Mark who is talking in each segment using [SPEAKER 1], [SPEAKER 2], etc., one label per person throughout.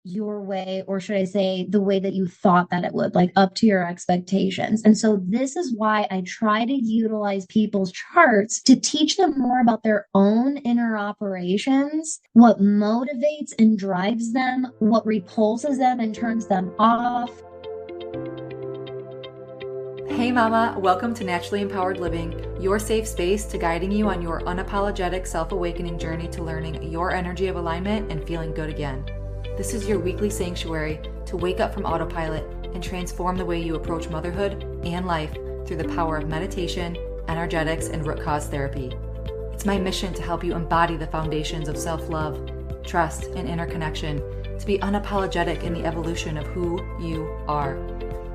[SPEAKER 1] your way, or should I say the way that you thought that it would, like up to your expectations. And so this is why I try to utilize people's charts to teach them more about their own inner operations, what motivates and drives them, what repulses them and turns them off.
[SPEAKER 2] Hey mama, welcome to Naturally Empowered Living, your safe space to guiding you on your unapologetic self-awakening journey to learning your energy of alignment and feeling good again. This is your weekly sanctuary to wake up from autopilot and transform the way you approach motherhood and life through the power of meditation, energetics, and root cause therapy. It's my mission to help you embody the foundations of self-love, trust, and inner connection to be unapologetic in the evolution of who you are.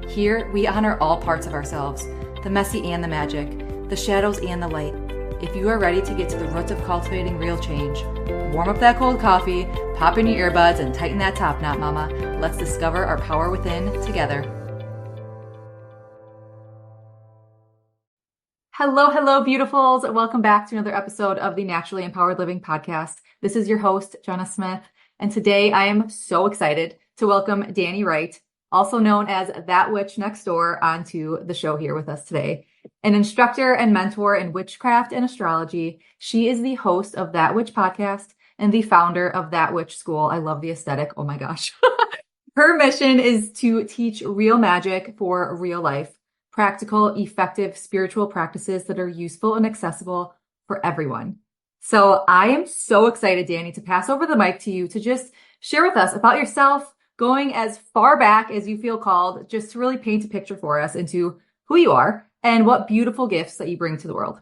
[SPEAKER 2] Here, we honor all parts of ourselves, the messy and the magic, the shadows and the light. If you are ready to get to the roots of cultivating real change, warm up that cold coffee, pop in your earbuds, and tighten that top knot, mama. Let's discover our power within together. Hello, beautifuls. Welcome back to another episode of the Naturally Empowered Living podcast. This is your host, Jenna Smith, and today I am so excited to welcome Dani Wright, also known as That Witch Next Door, onto the show here with us today. An instructor and mentor in witchcraft and astrology, she is the host of That Witch podcast and the founder of That Witch School. I love the aesthetic. Oh my gosh. Her mission is to teach real magic for real life, practical, effective spiritual practices that are useful and accessible for everyone. So I am so excited, Dani, to pass over the mic to you to just share with us about yourself, going as far back as you feel called, just to really paint a picture for us into who you are and what beautiful gifts that you bring to the world.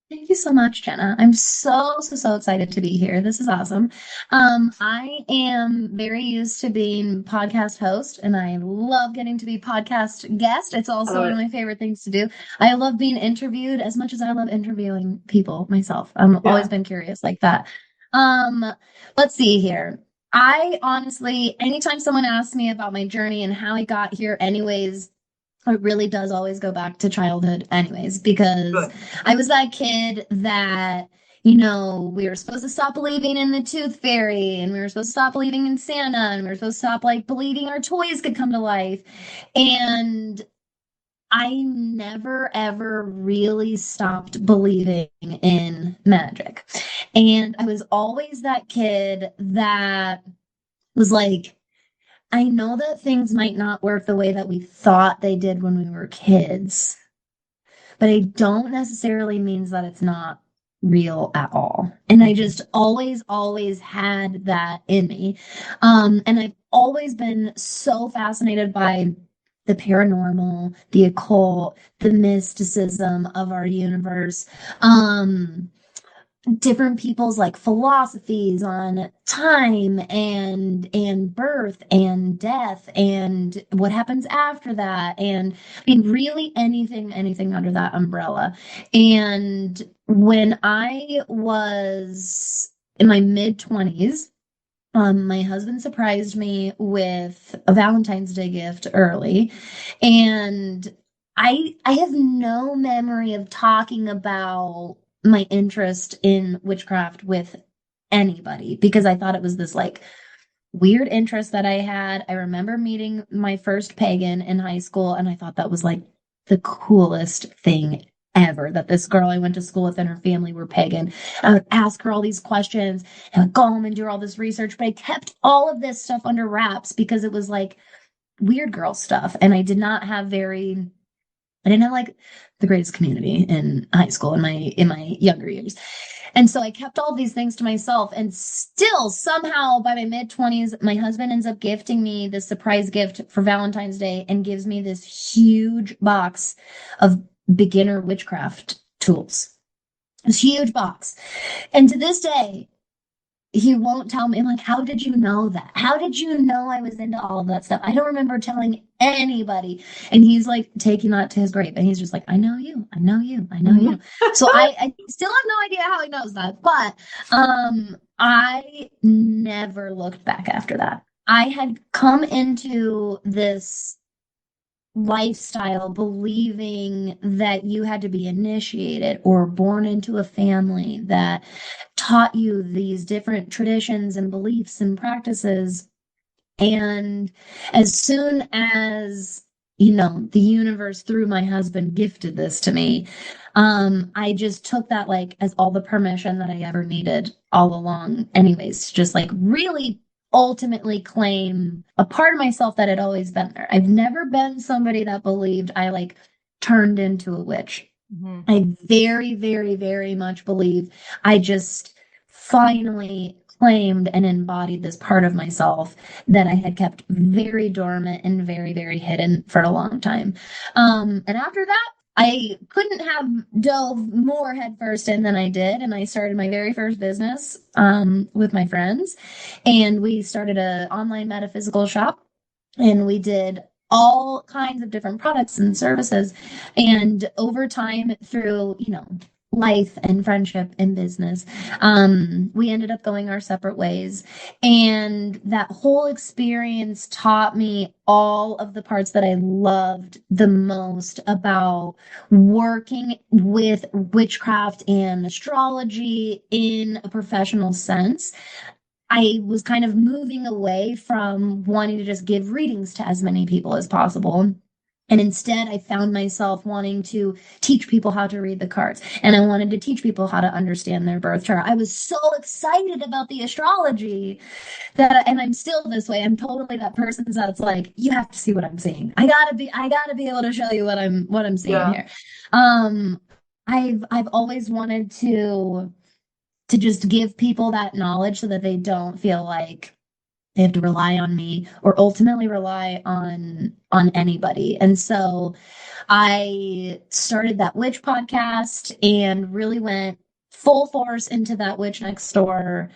[SPEAKER 1] Thank you so much, Jenna. I'm so excited to be here. This is awesome. I am very used to being podcast host, and I love getting to be podcast guest. It's also one of my favorite things to do. I love being interviewed as much as I love interviewing people myself. I've always been curious like that. Let's see here. I honestly, anytime someone asks me about my journey and how I got here anyways, it really does always go back to childhood anyways, because I was that kid that, we were supposed to stop believing in the tooth fairy, and we were supposed to stop believing in Santa, and we were supposed to stop believing our toys could come to life. And I never, ever really stopped believing in magic. And I was always that kid that was like, I know that things might not work the way that we thought they did when we were kids, but I don't necessarily means that it's not real at all. And I just always had that in me. And I've always been so fascinated by the paranormal, the occult, the mysticism of our universe. Different people's philosophies on time and birth and death and what happens after that, and really anything under that umbrella. And when I was in my mid-20s, my husband surprised me with a Valentine's Day gift early, and I have no memory of talking about my interest in witchcraft with anybody, because I thought it was this weird interest that I had. I remember meeting my first pagan in high school, and I thought that was the coolest thing ever, that this girl I went to school with and her family were pagan. I would ask her all these questions and I'd go home and do all this research, but I kept all of this stuff under wraps because it was weird girl stuff, and I didn't have the greatest community in high school in my younger years. And so I kept all these things to myself, and still somehow by my mid-20s, my husband ends up gifting me this surprise gift for Valentine's Day and gives me this huge box of beginner witchcraft tools. This huge box. And to this day, he won't tell me. I'm like, how did you know that? How did you know I was into all of that stuff? I don't remember telling anybody. And he's taking that to his grave. And he's just like, I know you. So I still have no idea how he knows that. But I never looked back after that. I had come into this lifestyle, believing that you had to be initiated or born into a family that taught you these different traditions and beliefs and practices. And as soon as, the universe through my husband gifted this to me, I just took that like as all the permission that I ever needed all along, anyways, to just like really ultimately claim a part of myself that had always been there. I've never been somebody that believed I like turned into a witch.
[SPEAKER 2] Mhm.
[SPEAKER 1] I very, very, very much believe I just finally claimed and embodied this part of myself that I had kept very dormant and very, very hidden for a long time. And after that, I couldn't have dove more headfirst in than I did. And I started my very first business with my friends. And we started an online metaphysical shop. And we did all kinds of different products and services. And over time, through, life and friendship and business, we ended up going our separate ways. And that whole experience taught me all of the parts that I loved the most about working with witchcraft and astrology in a professional sense. I was kind of moving away from wanting to just give readings to as many people as possible. And instead, I found myself wanting to teach people how to read the cards. And I wanted to teach people how to understand their birth chart. I was so excited about the astrology and I'm still this way. I'm totally that person that's like, you have to see what I'm seeing. I gotta be able to show you what I'm seeing
[SPEAKER 2] Yeah.
[SPEAKER 1] here. Um, I've always wanted to just give people that knowledge so that they don't feel like they have to rely on me or ultimately rely on anybody. And so I started that witch podcast and really went full force into that witch next door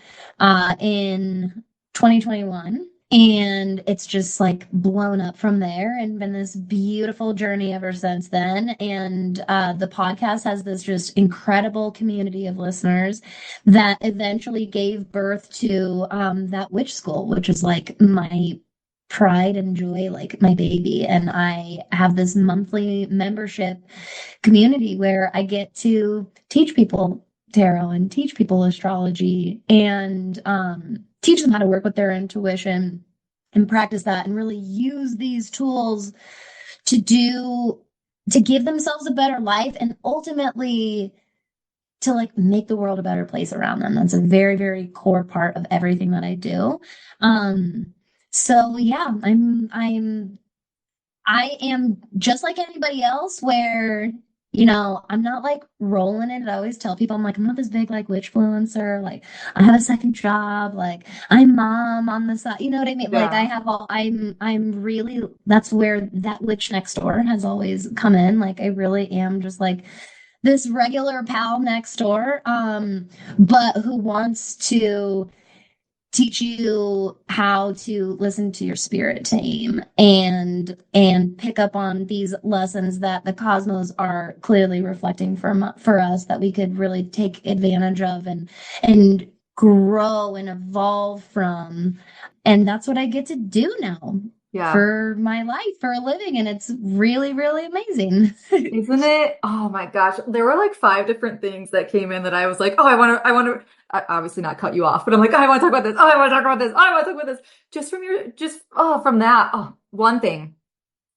[SPEAKER 1] in 2021. And it's just like blown up from there and been this beautiful journey ever since then. And the podcast has this just incredible community of listeners that eventually gave birth to that witch school, which is like my pride and joy, like my baby. And I have this monthly membership community where I get to teach people tarot and teach people astrology and teach them how to work with their intuition and practice that and really use these tools to do to give themselves a better life and ultimately to like make the world a better place around them. That's a very, very core part of everything that I do. So yeah, I am just like anybody else where, I'm not like rolling it. I always tell people I'm like, I'm not this big like witch influencer. Like I have a second job, like I'm mom on the side. You know what I mean? Like I
[SPEAKER 2] Yeah.
[SPEAKER 1] have all I'm really that's where that witch next door has always come in. Like I really am just like this regular pal next door, but who wants to teach you how to listen to your spirit team and pick up on these lessons that the cosmos are clearly reflecting for us that we could really take advantage of and grow and evolve from. And that's what I get to do now
[SPEAKER 2] Yeah.
[SPEAKER 1] for my life for a living, and it's really, really amazing.
[SPEAKER 2] Isn't it? Oh my gosh. There were like five different things that came in that I was like, oh, I want to, obviously not cut you off, but I'm like, oh, I want to talk about this. Oh, I want to talk about this. Oh, I want to talk about this. From that. Oh, one thing,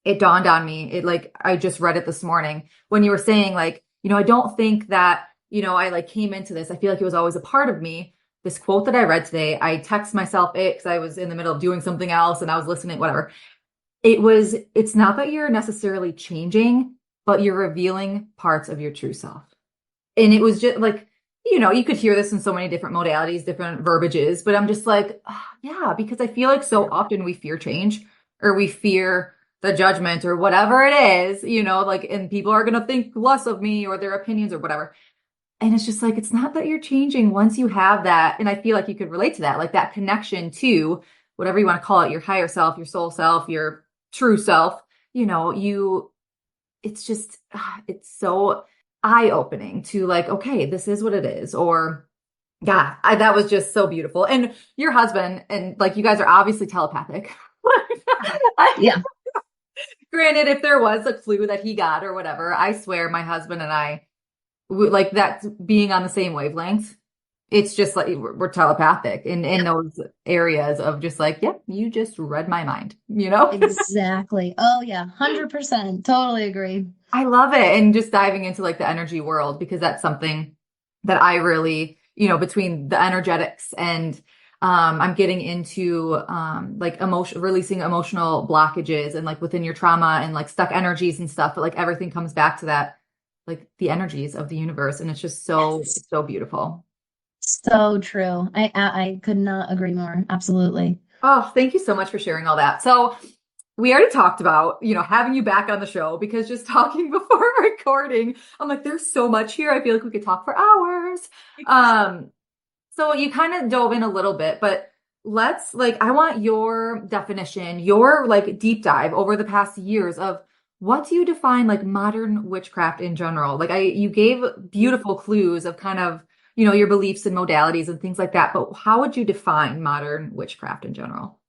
[SPEAKER 2] it dawned on me. It like, I just read it this morning when you were saying like, I don't think that, I like came into this. I feel like it was always a part of me. This quote that I read today, I text myself it because I was in the middle of doing something else and I was listening, whatever. It's not that you're necessarily changing, but you're revealing parts of your true self. And it was just like, you could hear this in so many different modalities, different verbiages, but I'm just like, yeah, because I feel like so often we fear change or we fear the judgment or whatever it is, like, and people are going to think less of me or their opinions or whatever. And it's just like, it's not that you're changing once you have that. And I feel like you could relate to that, like that connection to whatever you want to call it, your higher self, your soul self, your true self, it's just, it's so eye-opening to like, okay, this is what it is. Or, yeah, that was just so beautiful. And your husband, and like, you guys are obviously telepathic.
[SPEAKER 1] Yeah.
[SPEAKER 2] Granted, if there was a clue that he got or whatever, I swear my husband and I, like that being on the same wavelength, it's just like we're telepathic in those areas of just like, yep, you just read my mind, you know?
[SPEAKER 1] Exactly. Oh yeah, 100%. Totally agree.
[SPEAKER 2] I love it. And just diving into like the energy world, because that's something that I really, between the energetics and I'm getting into like releasing emotional blockages and like within your trauma and like stuck energies and stuff. But like everything comes back to that, like the energies of the universe. And it's just so,
[SPEAKER 1] Yes.
[SPEAKER 2] so beautiful.
[SPEAKER 1] So true. I could not agree more. Absolutely.
[SPEAKER 2] Oh, thank you so much for sharing all that. So we already talked about, having you back on the show, because just talking before recording, I'm like, there's so much here. I feel like we could talk for hours. So you kind of dove in a little bit, but let's like, I want your definition, your like deep dive over the past years of what do you define like modern witchcraft in general? Like you gave beautiful clues of kind of, your beliefs and modalities and things like that, but how would you define modern witchcraft in general?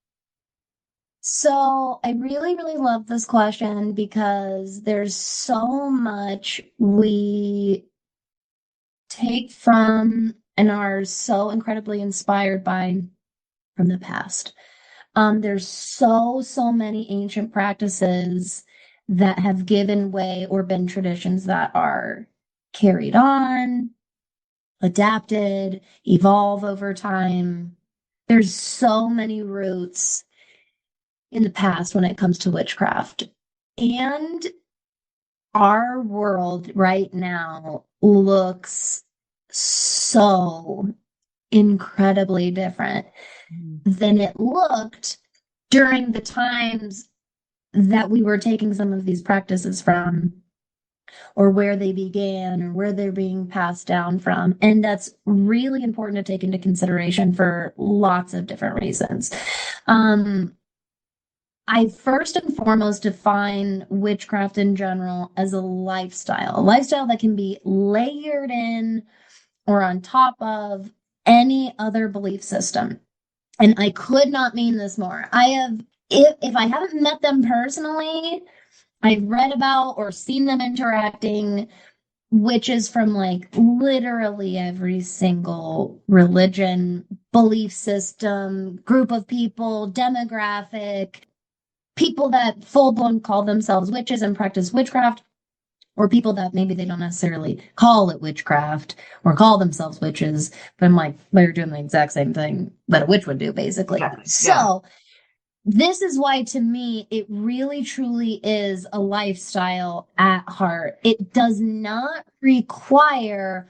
[SPEAKER 1] So I really, really love this question because there's so much we take from and are so incredibly inspired by from the past. There's so many ancient practices that have given way or been traditions that are carried on, adapted, evolve over time. There's so many roots in the past when it comes to witchcraft. And our world right now looks so incredibly different than it looked during the times that we were taking some of these practices from, or where they began, or where they're being passed down from. And that's really important to take into consideration for lots of different reasons. Um, I first and foremost define witchcraft in general as a lifestyle that can be layered in or on top of any other belief system. And I could not mean this more. If I haven't met them personally, I've read about or seen them interacting, witches from like literally every single religion, belief system, group of people, demographic, people that full blown call themselves witches and practice witchcraft, or people that maybe they don't necessarily call it witchcraft or call themselves witches, but I'm like, they're doing the exact same thing that a witch would do, basically.
[SPEAKER 2] Exactly. Yeah.
[SPEAKER 1] So, this is why, to me, it really truly is a lifestyle at heart. It does not require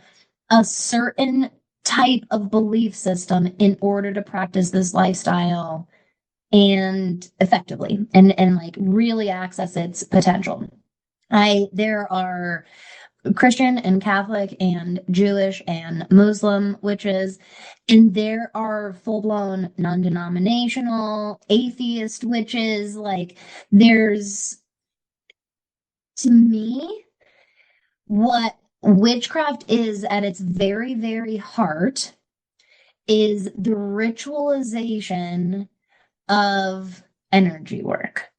[SPEAKER 1] a certain type of belief system in order to practice this lifestyle and effectively and like really access its potential. There are Christian and Catholic and Jewish and Muslim witches, and there are full-blown non-denominational atheist witches. Like there's, to me, what witchcraft is at its very, very heart is the ritualization of energy work.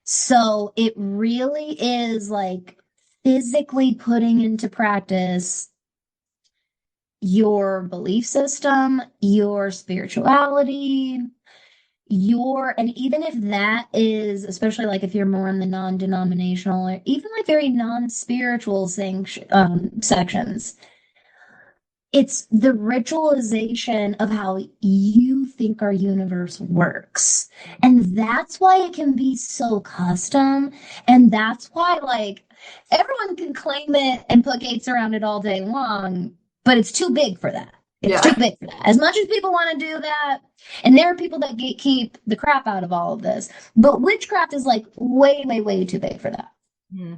[SPEAKER 1] So it really is like physically putting into practice your belief system, your spirituality, and even if that is, especially like if you're more in the non-denominational or even like very non-spiritual sections, it's the ritualization of how you think our universe works. And that's why it can be so custom. And that's why, like, everyone can claim it and put gates around it all day long, but it's too big for that. It's too big for that. As much as people want to do that, and there are people that gatekeep the crap out of all of this, but witchcraft is like way, way, way too big for that.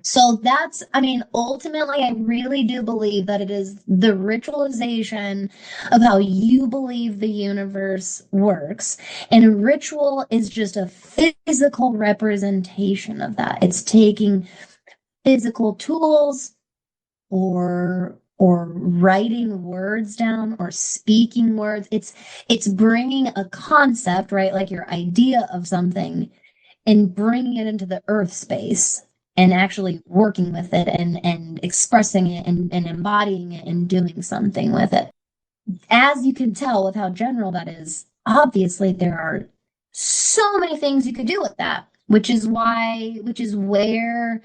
[SPEAKER 1] So that's, I mean, ultimately, I really do believe that it is the ritualization of how you believe the universe works. And a ritual is just a physical representation of that. It's taking physical tools or writing words down or speaking words. It's bringing a concept, right? Like your idea of something, and bringing it into the earth space and actually working with it and expressing it and embodying it and doing something with it. As you can tell with how general that is, obviously there are so many things you could do with that, which is where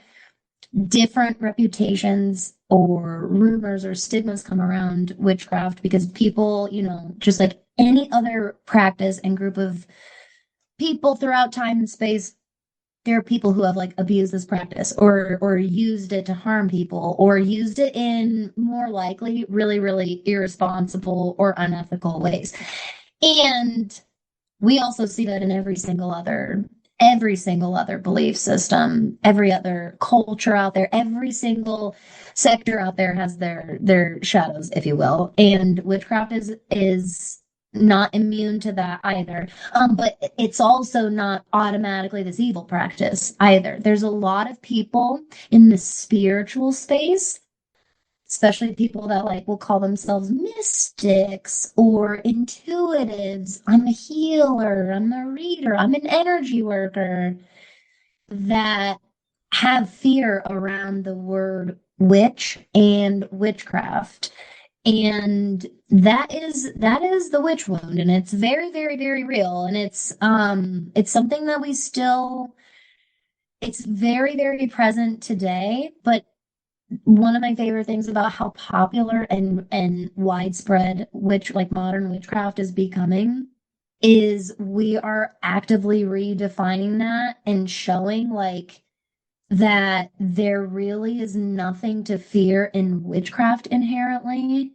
[SPEAKER 1] different reputations or rumors or stigmas come around witchcraft, because people, just like any other practice and group of people throughout time and space, there are people who have like abused this practice or used it to harm people or used it in more likely really, really irresponsible or unethical ways. And we also see that in every single other belief system, every other culture out there, every single sector out there has their shadows, if you will. And witchcraft is not immune to that either. But it's also not automatically this evil practice either. There's a lot of people in the spiritual space, especially people that like will call themselves mystics or intuitives. I'm a healer, I'm a reader, I'm an energy worker, that have fear around the word witch and witchcraft. And that is the witch wound, and it's very, very, very real. And it's something that it's very, very present today. But one of my favorite things about how popular and widespread modern witchcraft is becoming is we are actively redefining that and showing like that there really is nothing to fear in witchcraft inherently.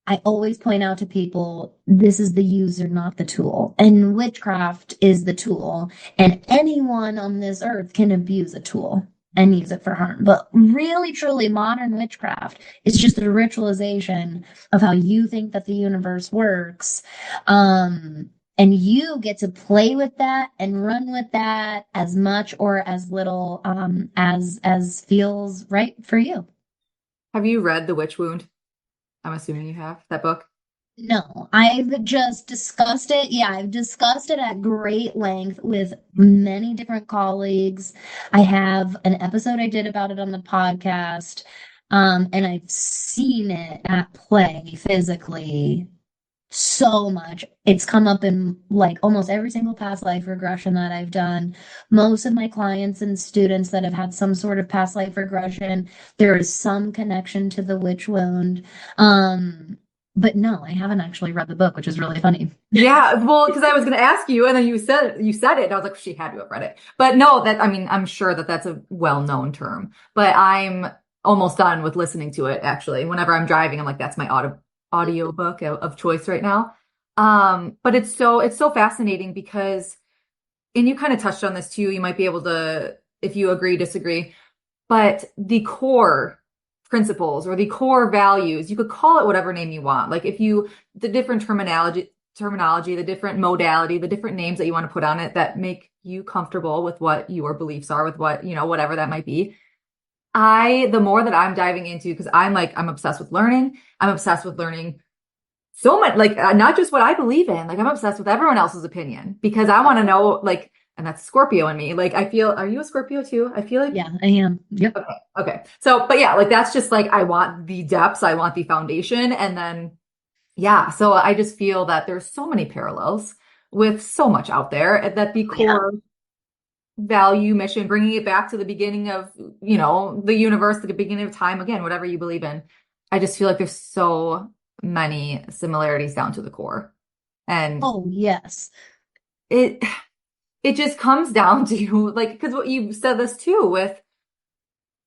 [SPEAKER 1] I always point out to people, this is the user, not the tool. And witchcraft is the tool. And anyone on this earth can abuse a tool and use it for harm. But really, truly, modern witchcraft is just a ritualization of how you think that the universe works. And you get to play with that and run with that as much or as little as feels right for you.
[SPEAKER 2] Have you read The Witch Wound? I'm assuming you have that book.
[SPEAKER 1] No, I've just discussed it. Yeah, I've discussed it at great length with many different colleagues. I have an episode I did about it on the podcast, and I've seen it at play physically so much. It's come up in like almost every single past life regression that I've done. Most of my clients and students that have had some sort of past life regression, there is some connection to the witch wound. But no, I haven't actually read the book, which is really funny.
[SPEAKER 2] Yeah, well, because I was going to ask you, and then you said it, and I was like, she had to have read it. But no, I mean, I'm sure that that's a well-known term. But I'm almost done with listening to it, actually. Whenever I'm driving, I'm like, that's my audio book of choice right now. But it's so fascinating because, and you kind of touched on this too. You might be able to, if you agree, disagree, but the core principles or the core values, you could call it whatever name you want. Like the different terminology, the different modality, the different names that you want to put on it that make you comfortable with what your beliefs are, with what, whatever that might be. The more that I'm diving into, because I'm obsessed with learning. I'm obsessed with learning so much, like not just what I believe in, like I'm obsessed with everyone else's opinion because I want to know, like, and that's Scorpio in me. Like, are you a Scorpio too? I feel like.
[SPEAKER 1] Yeah, I am. Yep.
[SPEAKER 2] Okay. So, but yeah, like that's just like, I want the depths, I want the foundation. And then, yeah. So I just feel that there's so many parallels with so much out there that the core value, mission, bringing it back to the beginning of, the universe, the beginning of time, again, whatever you believe in. I just feel like there's so many similarities down to the core. And
[SPEAKER 1] oh, yes.
[SPEAKER 2] It just comes down to like, because what you said this too with,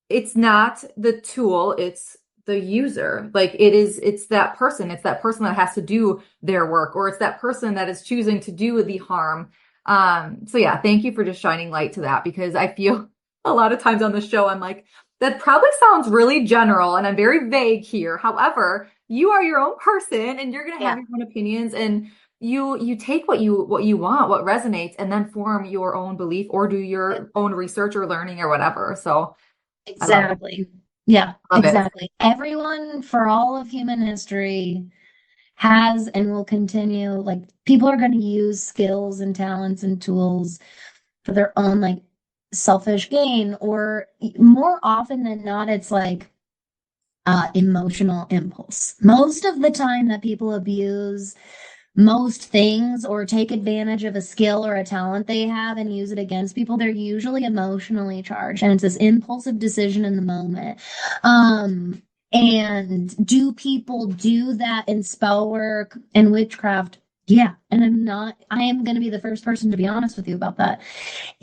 [SPEAKER 2] it's not the tool, it's the user. Like it's that person that has to do their work, or it's that person that is choosing to do the harm. So yeah, thank you for just shining light to that, because I feel a lot of times on the show, I'm like, that probably sounds really general and I'm very vague here. However, you are your own person and you're going to have your own opinions, and you take what you want, what resonates, and then form your own belief or do your own research or learning or whatever. So
[SPEAKER 1] exactly. Yeah,
[SPEAKER 2] love
[SPEAKER 1] exactly.
[SPEAKER 2] it.
[SPEAKER 1] Everyone for all of human history has and will continue, like people are going to use skills and talents and tools for their own like selfish gain, or more often than not, it's like emotional impulse. Most of the time that people abuse most things or take advantage of a skill or a talent they have and use it against people, they're usually emotionally charged. And it's this impulsive decision in the moment. And do people do that in spell work and witchcraft? Yeah. And I am going to be the first person to be honest with you about that.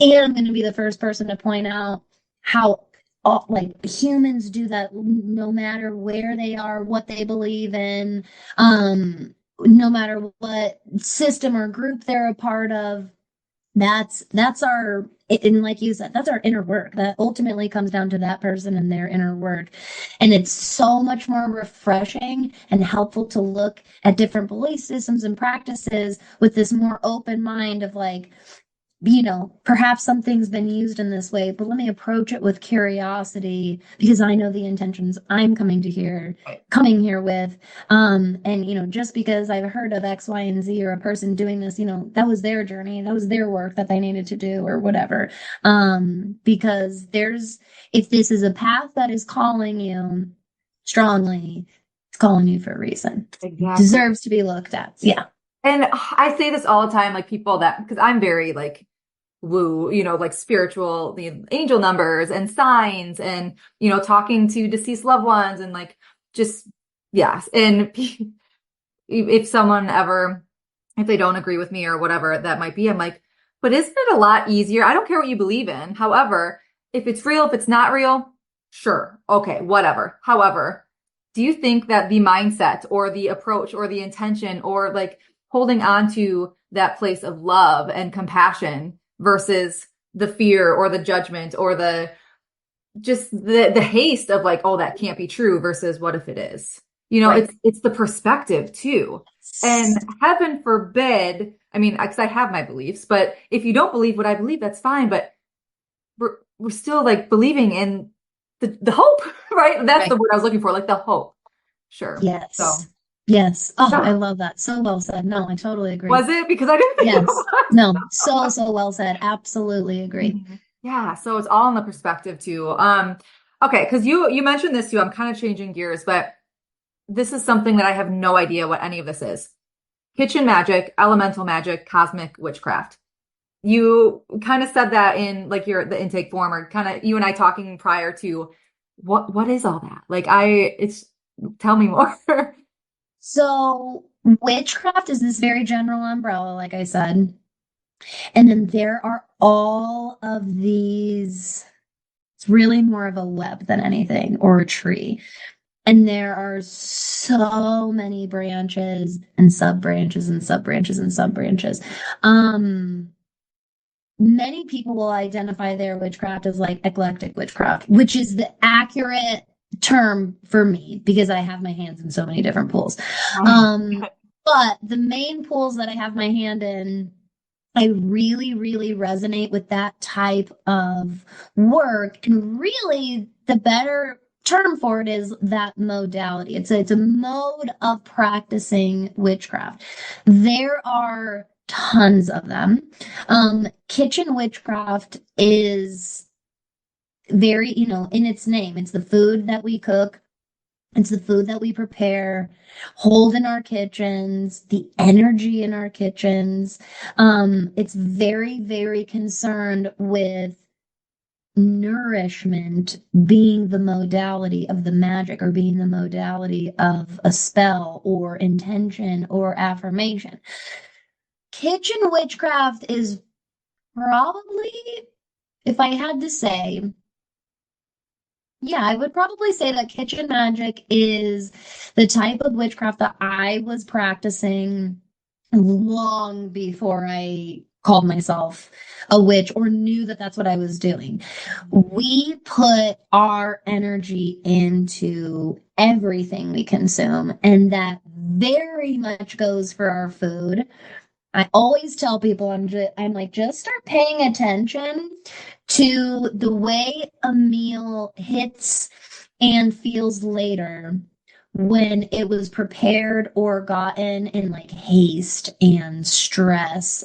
[SPEAKER 1] And I'm going to be the first person to point out how like humans do that no matter where they are, what they believe in, no matter what system or group they're a part of. That's our, and like you said, that's our inner work. That ultimately comes down to that person and their inner work. And it's so much more refreshing and helpful to look at different belief systems and practices with this more open mind of like, perhaps something's been used in this way, but let me approach it with curiosity because I know the intentions I'm coming here with. And just because I've heard of X, Y, and Z or a person doing this, that was their journey, that was their work that they needed to do or whatever. Because if this is a path that is calling you strongly, it's calling you for a reason.
[SPEAKER 2] Exactly.
[SPEAKER 1] It deserves to be looked at. Yeah.
[SPEAKER 2] And I say this all the time, like people because I'm very like woo, like spiritual, the angel numbers and signs and, talking to deceased loved ones and like, just, yes. And if someone if they don't agree with me or whatever that might be, I'm like, but isn't it a lot easier? I don't care what you believe in. However, if it's real, if it's not real, sure. Okay, whatever. However, do you think that the mindset or the approach or the intention or like holding on to that place of love and compassion versus the fear or the judgment or the haste of like, oh, that can't be true versus what if it is?
[SPEAKER 1] Right.
[SPEAKER 2] It's the perspective too. And heaven forbid, I mean, because I have my beliefs, but if you don't believe what I believe, that's fine. But we're still like believing in the hope, right? That's the word I was looking for, like the hope. Sure.
[SPEAKER 1] Yes.
[SPEAKER 2] So
[SPEAKER 1] yes. Oh,
[SPEAKER 2] yeah.
[SPEAKER 1] I love that. So well said. No, I totally agree.
[SPEAKER 2] Was it? Because I didn't think it
[SPEAKER 1] Yes.
[SPEAKER 2] was.
[SPEAKER 1] No, so well said. Absolutely agree.
[SPEAKER 2] Mm-hmm. Yeah. So it's all in the perspective too. Okay. Because you mentioned this too. I'm kind of changing gears, but this is something that I have no idea what any of this is. Kitchen magic, elemental magic, cosmic witchcraft. You kind of said that in like the intake form, or kind of you and I talking prior to what is all that? Like tell me more.
[SPEAKER 1] So witchcraft is this very general umbrella, like I said. And then there are all of these, it's really more of a web than anything, or a tree. And there are so many branches and sub branches and sub branches and sub branches. Many people will identify their witchcraft as like eclectic witchcraft, which is the accurate term for me because I have my hands in so many different pools. But the main pools that I have my hand in, I really, really resonate with that type of work. And really, the better term for it is that modality. It's a mode of practicing witchcraft. There are tons of them. Kitchen witchcraft is very, in its name, it's the food that we cook. It's the food that we prepare, hold in our kitchens, the energy in our kitchens. It's very, very concerned with nourishment being the modality of the magic or being the modality of a spell or intention or affirmation. Kitchen witchcraft is probably, if I had to say, yeah, I would probably say that kitchen magic is the type of witchcraft that I was practicing long before I called myself a witch or knew that that's what I was doing. We put our energy into everything we consume, and that very much goes for our food. I always tell people I'm like, just start paying attention to the way a meal hits and feels later when it was prepared or gotten in like haste and stress.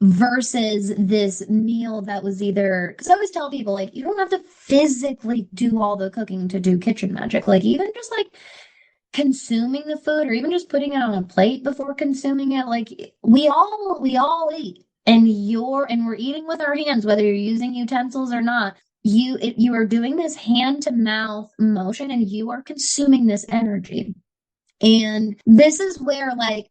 [SPEAKER 1] versus this meal that was either, because I always tell people, like, you don't have to physically do all the cooking to do kitchen magic. Like, even just like consuming the food or even just putting it on a plate before consuming it, like we all eat. And we're eating with our hands, whether you're using utensils or not. You are doing this hand to mouth motion and you are consuming this energy. And this is where, like,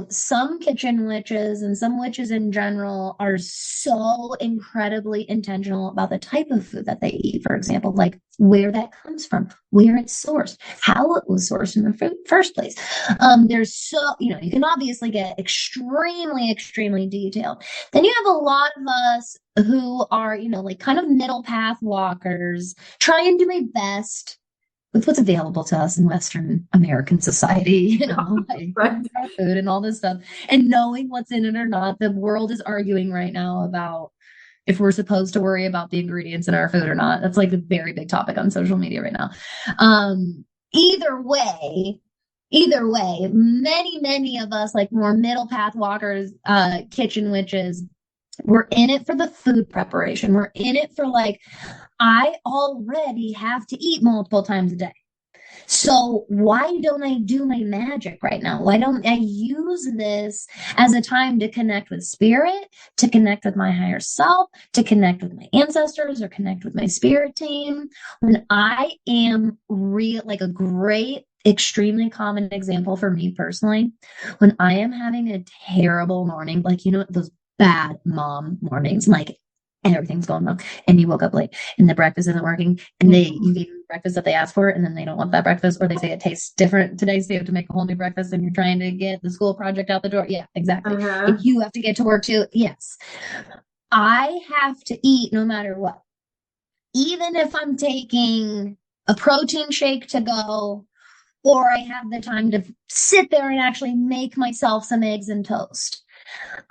[SPEAKER 1] some kitchen witches and some witches in general are so incredibly intentional about the type of food that they eat, for example, like where that comes from, where it's sourced, how it was sourced in the first place. You can obviously get extremely, extremely detailed. Then you have a lot of us who are, like kind of middle path walkers, try and do my best with what's available to us in Western American society, like
[SPEAKER 2] Right.
[SPEAKER 1] our food and all this stuff, and knowing what's in it or not. The world is arguing right now about if we're supposed to worry about the ingredients in our food or not. That's like a very big topic on social media right now. Um, either way, either way, many of us, like more middle path walkers, kitchen witches, we're in it for the food preparation. We're in it for like, I already have to eat multiple times a day. So why don't I do my magic right now? Why don't I use this as a time to connect with spirit, to connect with my higher self, to connect with my ancestors or connect with my spirit team? When I am real, like a great, extremely common example for me personally, when I am having a terrible morning, like, those bad mom mornings, like everything's going wrong and you woke up late and the breakfast isn't working and you gave them breakfast that they asked for and then they don't want that breakfast, or they say it tastes different today, so you have to make a whole new breakfast and you're trying to get the school project out the door. Yeah, exactly. If you have to get to work too, yes, I have to eat no matter what. Even if I'm taking a protein shake to go, or I have the time to sit there and actually make myself some eggs and toast,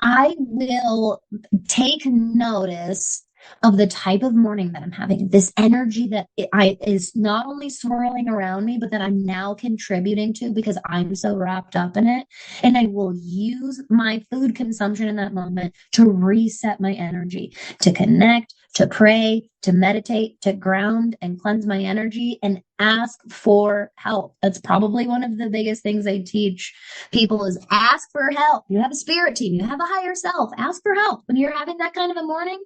[SPEAKER 1] I will take notice of the type of morning that I'm having, this energy that is not only swirling around me, but that I'm now contributing to because I'm so wrapped up in it. And I will use my food consumption in that moment to reset my energy, to connect, to pray, to meditate, to ground and cleanse my energy and ask for help. That's probably one of the biggest things I teach people is ask for help. You have a spirit team, you have a higher self, ask for help. When you're having that kind of a morning,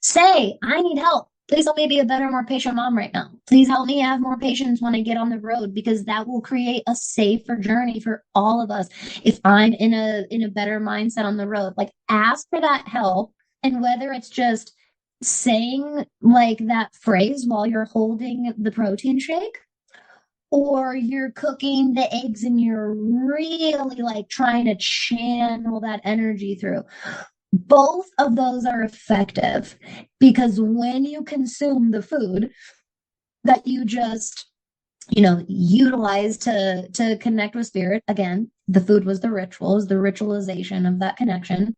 [SPEAKER 1] say, I need help. Please help me be a better, more patient mom right now. Please help me have more patience when I get on the road, because that will create a safer journey for all of us. If I'm in a better mindset on the road, like ask for that help. And whether it's just saying like that phrase while you're holding the protein shake, or you're cooking the eggs and you're really like trying to channel that energy through. Both of those are effective because when you consume the food that you just, utilize to connect with spirit, again, the food was the ritual, is the ritualization of that connection.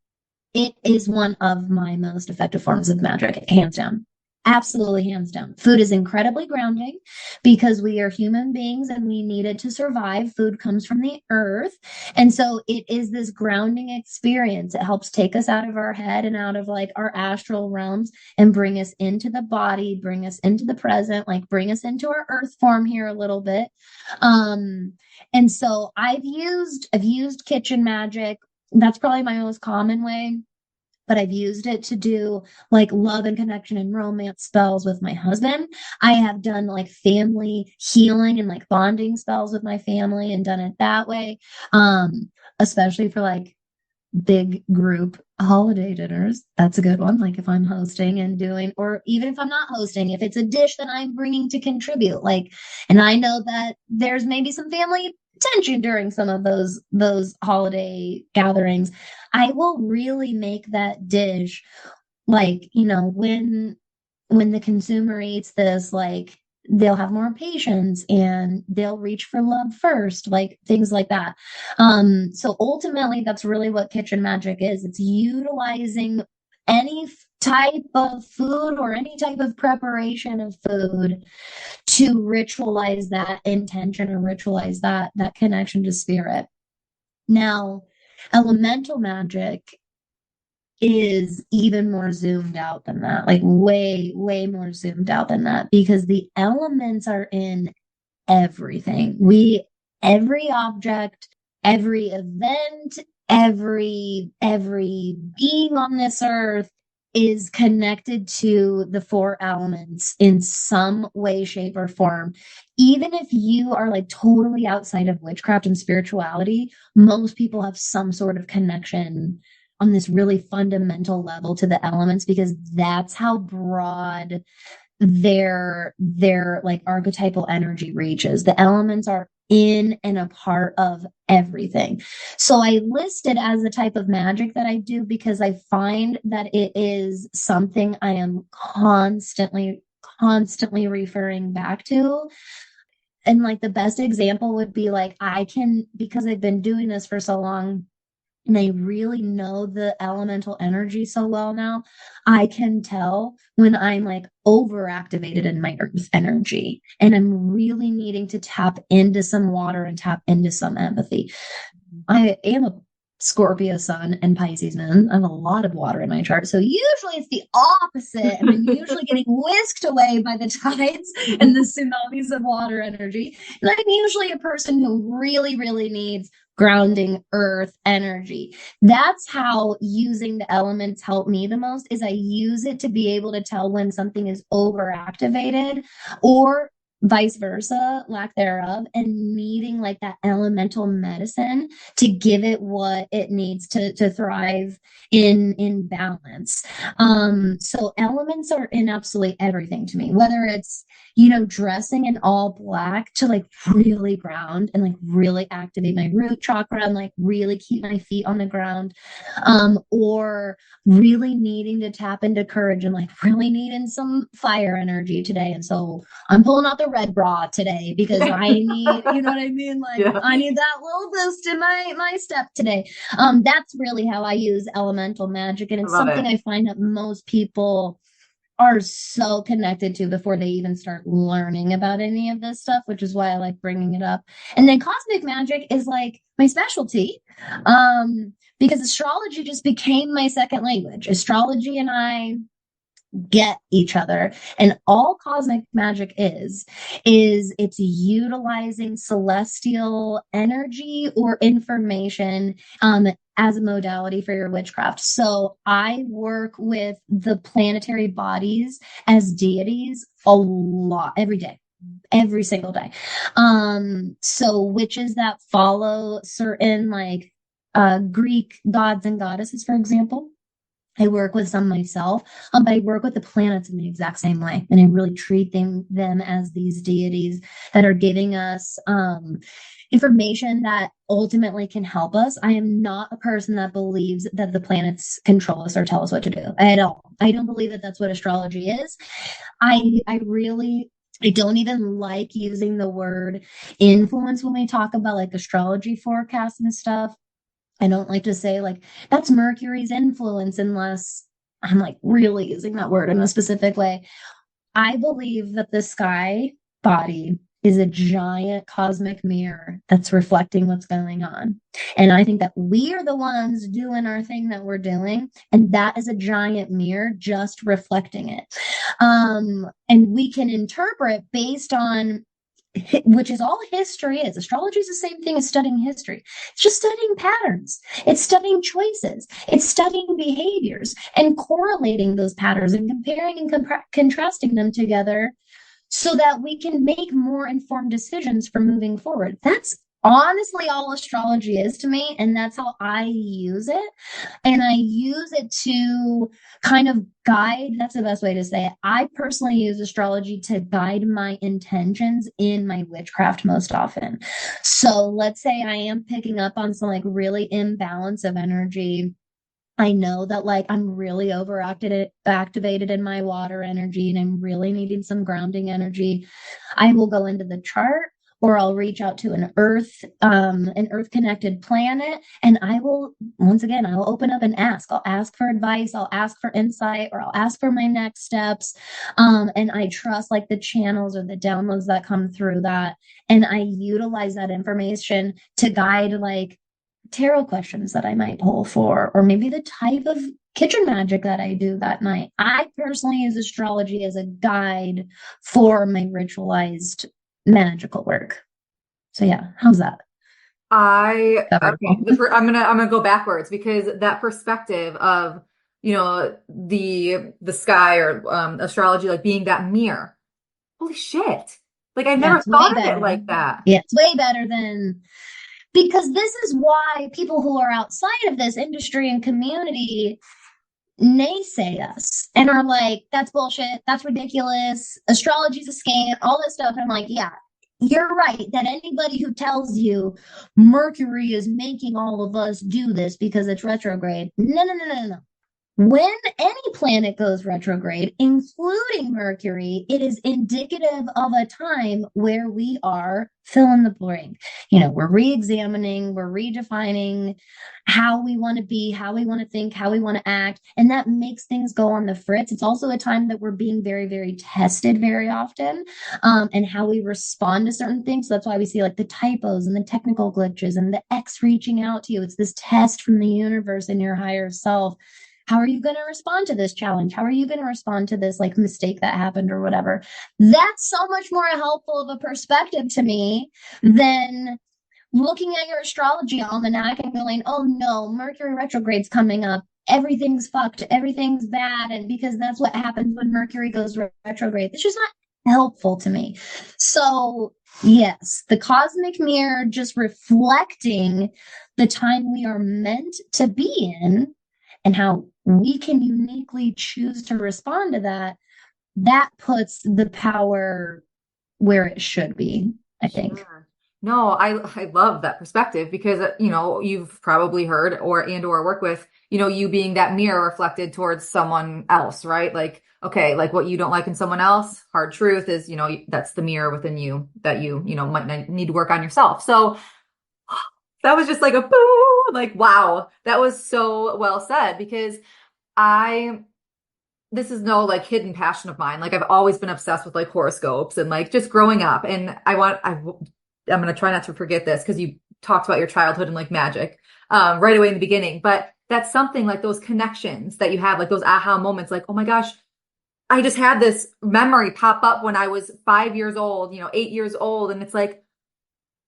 [SPEAKER 1] It is one of my most effective forms of magic, hands down. Absolutely, hands down. Food is incredibly grounding because we are human beings and we need it to survive. Food comes from the earth. And so it is this grounding experience. It helps take us out of our head and out of like our astral realms and bring us into the body, bring us into the present, like bring us into our earth form here a little bit. And so I've used kitchen magic. That's probably my most common way, but I've used it to do like love and connection and romance spells with my husband. I have done like family healing and like bonding spells with my family and done it that way. Especially for like big group holiday dinners. That's a good one. Like if I'm hosting and doing, or even if I'm not hosting, if it's a dish that I'm bringing to contribute, like, and I know that there's maybe some family tension during some of those holiday gatherings, I will really make that dish like, when the consumer eats this, like they'll have more patience and they'll reach for love first, like things like that. So ultimately, that's really what kitchen magic is. It's utilizing any type of food or any type of preparation of food to ritualize that intention or ritualize that connection to spirit. Now, elemental magic is even more zoomed out than that, like way, way more zoomed out than that, because the elements are in everything. Every object, every event, every being on this earth is connected to the four elements in some way, shape, or form. Even if you are like totally outside of witchcraft and spirituality, most people have some sort of connection on this really fundamental level to the elements, because that's how broad their like archetypal energy reaches. The elements are in and a part of everything. So I list it as the type of magic that I do because I find that it is something I am constantly referring back to. And like the best example would be like I can, because I've been doing this for so long and I really know the elemental energy so well now, I can tell when I'm like overactivated in my earth energy and I'm really needing to tap into some water and tap into some empathy. I am a Scorpio sun and Pisces moon. I have a lot of water in my chart. So usually it's the opposite. And I'm usually getting whisked away by the tides and the tsunamis of water energy. And I'm usually a person who really, really needs grounding earth energy. That's how using the elements help me the most, is I use it to be able to tell when something is overactivated or vice versa, lack thereof, and needing like that elemental medicine to give it what it needs to thrive in balance. So elements are in absolutely everything to me, whether it's, you know, dressing in all black to like really ground and like really activate my root chakra and like really keep my feet on the ground, or really needing to tap into courage and like really needing some fire energy today. And so I'm pulling out the red bra today because I need, you know what I mean? Like
[SPEAKER 2] Yeah.
[SPEAKER 1] I need that little boost in my step today. That's really how I use elemental magic. And
[SPEAKER 2] I
[SPEAKER 1] it's
[SPEAKER 2] love
[SPEAKER 1] something
[SPEAKER 2] it.
[SPEAKER 1] I find that most people are so connected to before they even start learning about any of this stuff, which is why I like bringing it up. And then cosmic magic is like my specialty, because astrology just became my second language. Astrology and I get each other, and all cosmic magic is it's utilizing celestial energy or information as a modality for your witchcraft. So I work with the planetary bodies as deities a lot, every day, every single day. So witches that follow certain like Greek gods and goddesses, for example, I work with some myself, but I work with the planets in the exact same way. And I really treat them as these deities that are giving us information that ultimately can help us. I am not a person that believes that the planets control us or tell us what to do at all. I don't believe that that's what astrology is. I don't even like using the word influence when we talk about like astrology forecasts and stuff. I don't like to say like that's Mercury's influence unless I'm like really using that word in a specific way. I believe that the sky body is a giant cosmic mirror that's reflecting what's going on. And I think that we are the ones doing our thing that we're doing. And that is a giant mirror just reflecting it. And we can interpret based on, which is all history is. Astrology is the same thing as studying history. It's just studying patterns. It's studying choices. It's studying behaviors and correlating those patterns and comparing and contrasting them together so that we can make more informed decisions for moving forward. That's honestly all astrology is to me. And that's how I use it. And I use it to kind of guide. That's the best way to say it. I personally use astrology to guide my intentions in my witchcraft most often. So let's say I am picking up on some like really imbalance of energy. I know that like I'm really overacted activated in my water energy and I'm really needing some grounding energy. I will go into the chart or I'll reach out to an earth connected planet, and I will, once again, I'll open up and ask. I'll ask for advice, I'll ask for insight, or I'll ask for my next steps. And I trust like the channels or the downloads that come through that. And I utilize that information to guide like tarot questions that I might pull for, or maybe the type of kitchen magic that I do that night. I personally use astrology as a guide for my ritualized magical work. So yeah, how's that? Covered.
[SPEAKER 2] Okay, I'm gonna go backwards because that perspective of, the sky or astrology like being that mirror. Holy shit. Like I've
[SPEAKER 1] Yeah,
[SPEAKER 2] never
[SPEAKER 1] it's way
[SPEAKER 2] thought of it
[SPEAKER 1] better.
[SPEAKER 2] like that.
[SPEAKER 1] Yeah, it's way better than because this is why people who are outside of this industry and community naysay us and are like, that's bullshit, that's ridiculous, astrology's a scam, all this stuff. And I'm like, yeah, you're right that anybody who tells you Mercury is making all of us do this because it's retrograde. No, no, no, no, no. When any planet goes retrograde, including Mercury, it is indicative of a time where we are fill in the blank. We're re-examining, we're redefining how we want to be, how we want to think, how we want to act, and that makes things go on the fritz. It's also a time that we're being very, very tested very often, and how we respond to certain things. So that's why we see like the typos and the technical glitches and the X reaching out to you. It's this test from the universe and your higher self. How are you going to respond to this challenge? How are you going to respond to this like mistake that happened or whatever? That's so much more helpful of a perspective to me than looking at your astrology almanac and going, oh no, Mercury retrograde's coming up. Everything's fucked. Everything's bad. And because that's what happens when Mercury goes retrograde. It's just not helpful to me. So, yes, the cosmic mirror just reflecting the time we are meant to be in and how we can uniquely choose to respond to that, that puts the power where it should be, I think.
[SPEAKER 2] Sure. No, I love that perspective because you've probably heard or work with, you being that mirror reflected towards someone else, right? Like, okay, like what you don't like in someone else, hard truth is, that's the mirror within you that you might need to work on yourself. So that was just like a boo, like wow, that was so well said because I this is no like hidden passion of mine. Like I've always been obsessed with like horoscopes and like just growing up. And I'm going to try not to forget this because you talked about your childhood and like magic right away in the beginning. But that's something like those connections that you have, like those aha moments, like, oh my gosh, I just had this memory pop up when I was 5 years old, 8 years old. And it's like,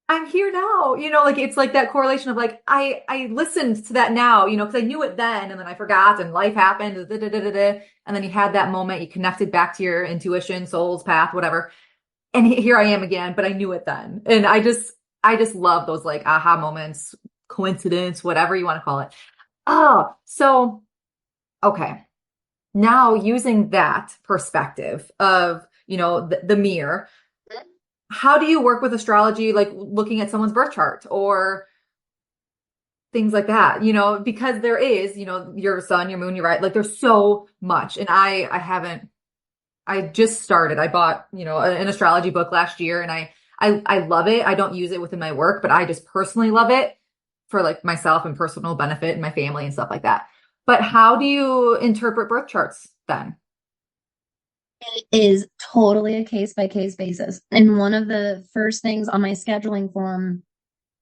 [SPEAKER 2] I'm here now, like it's like that correlation of like I listened to that now, because I knew it then and then I forgot and life happened, and then you had that moment, you connected back to your intuition, soul's path, whatever. And here I am again, but I knew it then. And I just love those like aha moments, coincidence, whatever you want to call it. Oh, so okay. Now using that perspective of, the mirror, how do you work with astrology, like looking at someone's birth chart or things like that, because there is, your sun, your moon, you're right. Like there's so much. And I just started, I bought, an astrology book last year and I love it. I don't use it within my work, but I just personally love it for like myself and personal benefit and my family and stuff like that. But how do you interpret birth charts then?
[SPEAKER 1] It is totally a case by case basis. And one of the first things on my scheduling form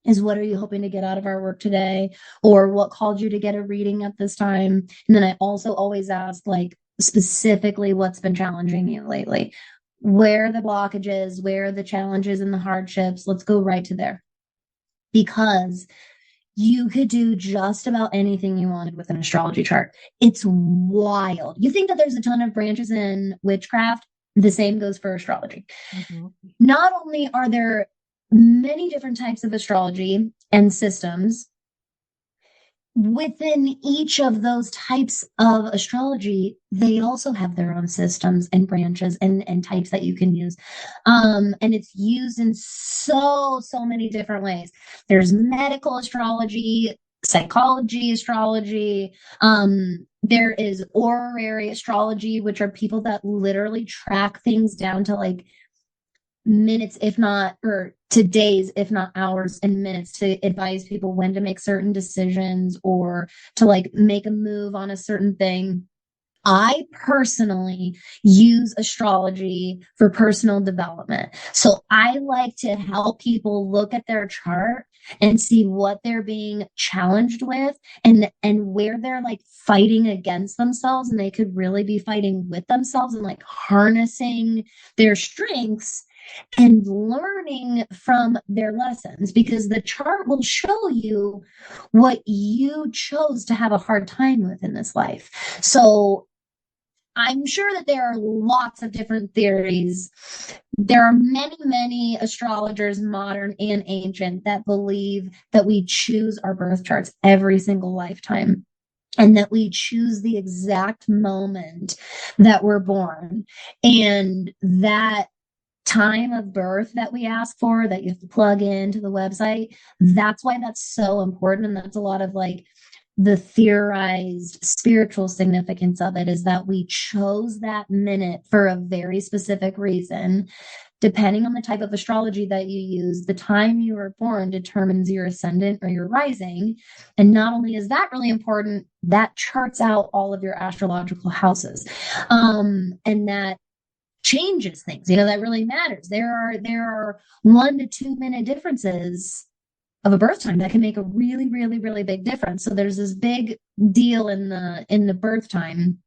[SPEAKER 1] is what are you hoping to get out of our work today? Or what called you to get a reading at this time? And then I also always ask, like, specifically what's been challenging you lately? Where are the blockages? Where are the challenges and the hardships? Let's go right to there. Because you could do just about anything you wanted with an astrology chart. It's wild. You think that there's a ton of branches in witchcraft, the same goes for astrology.
[SPEAKER 2] Mm-hmm.
[SPEAKER 1] Not only are there many different types of astrology and systems, within each of those types of astrology, they also have their own systems and branches and types that you can use. And it's used in so many different ways. There's medical astrology, psychology astrology. There is horary astrology, which are people that literally track things down to like minutes, if not, or to days, if not hours and minutes to advise people when to make certain decisions or to like make a move on a certain thing. I personally use astrology for personal development. So I like to help people look at their chart and see what they're being challenged with and where they're like fighting against themselves, and they could really be fighting with themselves and like harnessing their strengths and learning from their lessons, because the chart will show you what you chose to have a hard time with in this life. So I'm sure that there are lots of different theories. There are many, many astrologers, modern and ancient, that believe that we choose our birth charts every single lifetime, and that we choose the exact moment that we're born. And that time of birth that we ask for, that you have to plug into the website, that's why that's so important. And that's a lot of like the theorized spiritual significance of it, is that we chose that minute for a very specific reason. Depending on the type of astrology that you use, the time you were born determines your ascendant or your rising. And not only is that really important, that charts out all of your astrological houses. And that changes things. That really matters. There are 1 to 2 minute differences of a birth time that can make a really, really, really big difference. So there's this big deal in the birth time.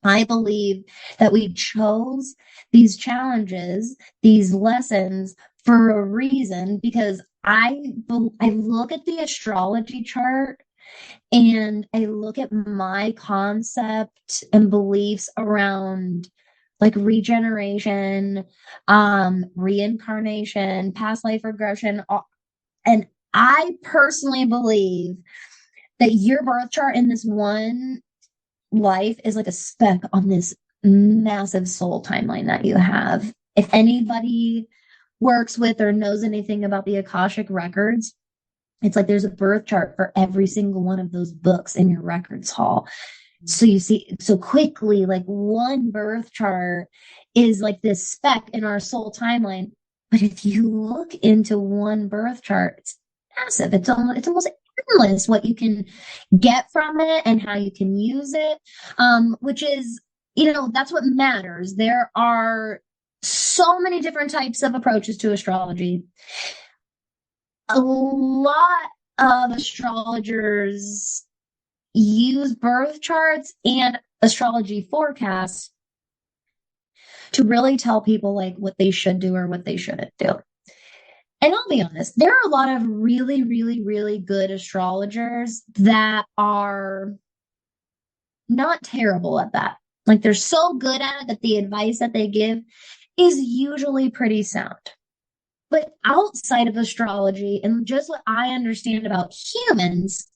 [SPEAKER 1] I believe that we chose these challenges, these lessons, for a reason, because I look at the astrology chart and I look at my concept and beliefs around like regeneration, reincarnation, past life regression, and I personally believe that your birth chart in this one life is like a speck on this massive soul timeline that you have. If anybody works with or knows anything about the Akashic records, it's like there's a birth chart for every single one of those books in your records hall. So you see, so quickly, like one birth chart is like this speck in our soul timeline. But if you look into one birth chart, it's massive. It's almost endless what you can get from it and how you can use it. Which is, that's what matters. There are so many different types of approaches to astrology. A lot of astrologers use birth charts and astrology forecasts to really tell people like what they should do or what they shouldn't do. And I'll be honest, there are a lot of really, really, really good astrologers that are not terrible at that. Like they're so good at it that the advice that they give is usually pretty sound. But outside of astrology and just what I understand about humans,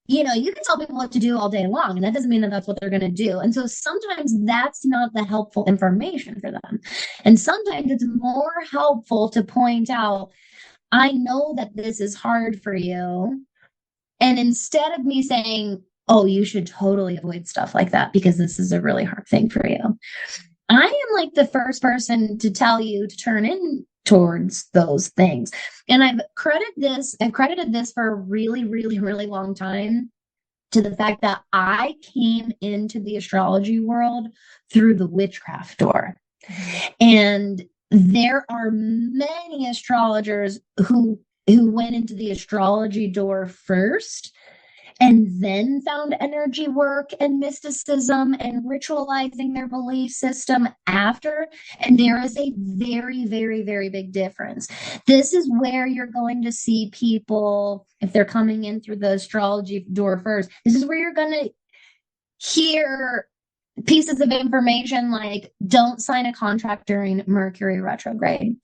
[SPEAKER 1] you can tell people what to do all day long, and that doesn't mean that that's what they're going to do. And so sometimes that's not the helpful information for them. And sometimes it's more helpful to point out, I know that this is hard for you. And instead of me saying, oh, you should totally avoid stuff like that because this is a really hard thing for you, I am like the first person to tell you to turn in towards those things. And I've credited this for a really, really, really long time to the fact that I came into the astrology world through the witchcraft door. And there are many astrologers who went into the astrology door first and then found energy work and mysticism and ritualizing their belief system after. And there is a very, very, very big difference. This is where you're going to see people, if they're coming in through the astrology door first, this is where you're going to hear pieces of information like don't sign a contract during Mercury retrograde.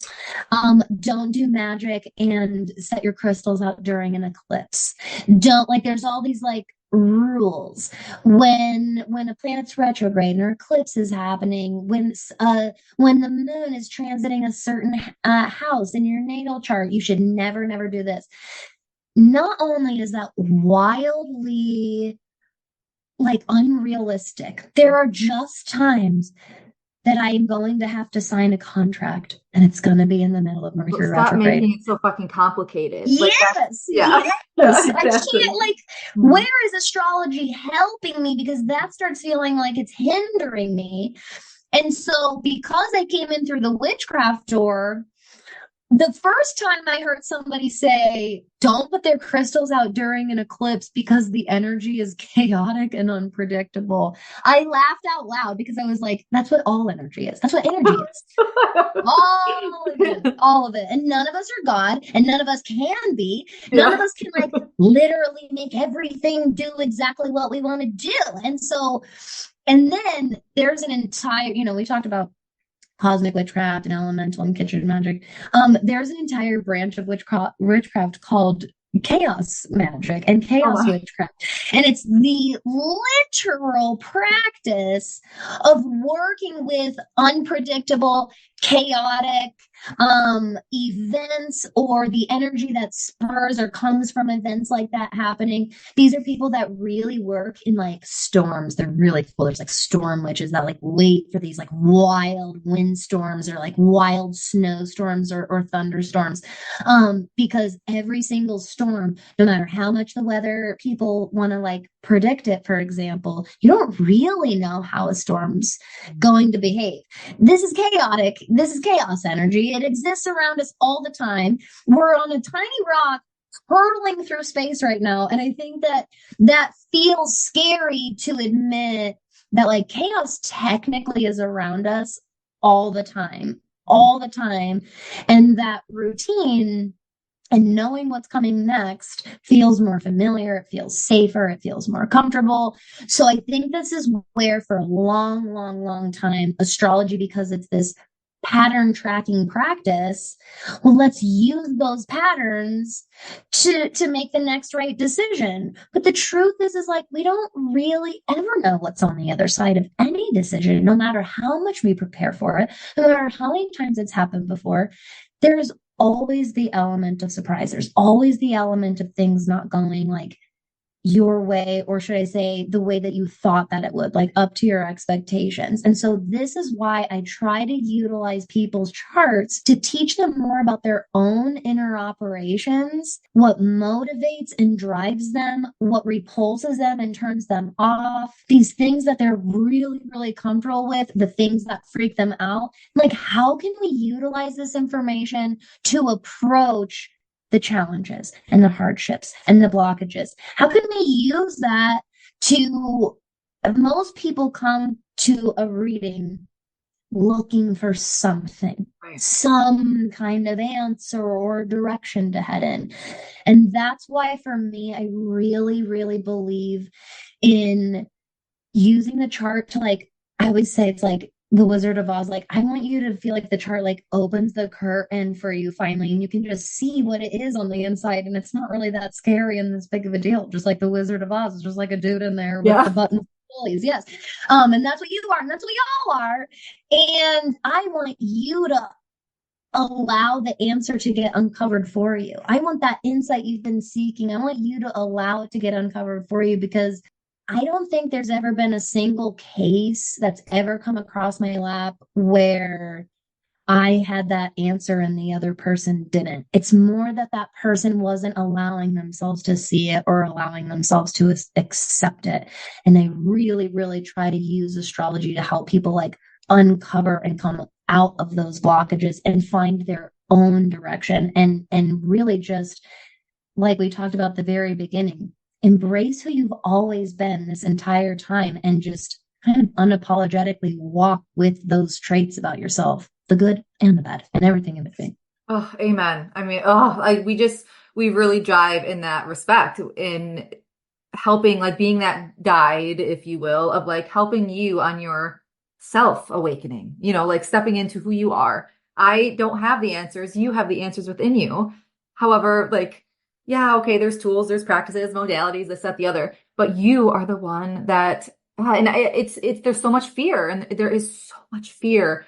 [SPEAKER 1] Don't do magic and set your crystals out during an eclipse. There's all these like rules when a planet's retrograde and an eclipse is happening, when the moon is transiting a certain house in your natal chart, you should never do this. Not only is that wildly like unrealistic, there are just times that I am going to have to sign a contract and it's going to be in the middle of Mercury
[SPEAKER 2] Stop
[SPEAKER 1] retrograde.
[SPEAKER 2] making it so fucking complicated.
[SPEAKER 1] Yes.
[SPEAKER 2] Yeah.
[SPEAKER 1] Yes.
[SPEAKER 2] Exactly.
[SPEAKER 1] I can't, where is astrology helping me? Because that starts feeling like it's hindering me. And so because I came in through the witchcraft door, The first time I heard somebody say, don't put their crystals out during an eclipse because the energy is chaotic and unpredictable, I laughed out loud because I was like, that's what all energy is. That's what energy is. All of it, all of it. And none of us are God, and none of us can be. None of
[SPEAKER 2] Yeah.
[SPEAKER 1] us can like literally make everything do exactly what we want to do. And so, and then there's an entire, we talked about cosmic witchcraft and elemental and kitchen magic. There's an entire branch of witchcraft called chaos magic and
[SPEAKER 2] Oh
[SPEAKER 1] chaos
[SPEAKER 2] my.
[SPEAKER 1] witchcraft. And it's the literal practice of working with unpredictable, chaotic events or the energy that spurs or comes from events like that happening. These are people that really work in like storms. They're really cool. There's like storm witches that like wait for these like wild windstorms or like wild snowstorms or thunderstorms. Because every single storm, no matter how much the weather people want to like predict it, for example, you don't really know how a storm's going to behave. This is chaotic. This is chaos energy. It exists around us all the time. We're on a tiny rock hurtling through space right now. And I think that that feels scary to admit that like chaos technically is around us all the time, all the time. And that routine and knowing what's coming next feels more familiar, it feels safer, it feels more comfortable. So I think this is where, for a long, long, long time, astrology, because it's this pattern tracking practice, well, let's use those patterns to make the next right decision. But the truth is like we don't really ever know what's on the other side of any decision, no matter how much we prepare for it, no matter how many times it's happened before. There's always the element of surprise. There's always the element of things not going like your way, or should I say, the way that you thought that it would, like up to your expectations. And so this is why I try to utilize people's charts to teach them more about their own inner operations, what motivates and drives them, what repulses them and turns them off, these things that they're really, really comfortable with, the things that freak them out. Like, how can we utilize this information to approach the challenges and the hardships and the blockages? How can we use that to, most people come to a reading looking for something,
[SPEAKER 2] Right.
[SPEAKER 1] some kind of answer or direction to head in. And that's why for me, I really, really believe in using the chart to like, I would say it's like the Wizard of Oz. Like, I want you to feel like the chart like opens the curtain for you finally, and you can just see what it is on the inside. And it's not really that scary and this big of a deal. Just like the Wizard of Oz is just like a dude in there with the
[SPEAKER 2] Yeah.
[SPEAKER 1] buttons. Pulleys, yes. And that's what you are, and that's what we all are. And I want you to allow the answer to get uncovered for you. I want that insight you've been seeking. I want you to allow it to get uncovered for you, because I don't think there's ever been a single case that's ever come across my lap where I had that answer and the other person didn't. It's more that that person wasn't allowing themselves to see it or allowing themselves to accept it. And I really, really try to use astrology to help people like uncover and come out of those blockages and find their own direction, and really just like we talked about at the very beginning, embrace who you've always been this entire time and just kind of unapologetically walk with those traits about yourself, the good and the bad and everything in between.
[SPEAKER 2] Oh, amen. I mean, oh, like we really jive in that respect in helping, like being that guide, if you will, of like helping you on your self awakening, like stepping into who you are. I don't have the answers. You have the answers within you. However, like, yeah, okay, there's tools, there's practices, modalities, this, that, the other, but you are the one that, and there's so much fear, and there is so much fear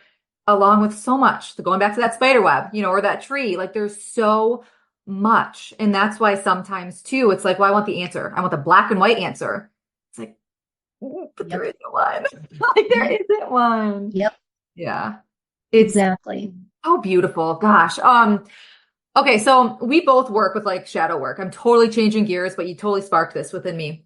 [SPEAKER 2] along with so much, going back to that spider web, or that tree, like there's so much. And that's why sometimes too, it's like, well, I want the answer. I want the black and white answer. It's like, but there
[SPEAKER 1] Yep.
[SPEAKER 2] isn't one. Like there
[SPEAKER 1] Yep.
[SPEAKER 2] isn't one.
[SPEAKER 1] Yep.
[SPEAKER 2] Yeah. It's
[SPEAKER 1] Exactly.
[SPEAKER 2] so beautiful. Gosh. Okay. So we both work with like shadow work. I'm totally changing gears, but you totally sparked this within me.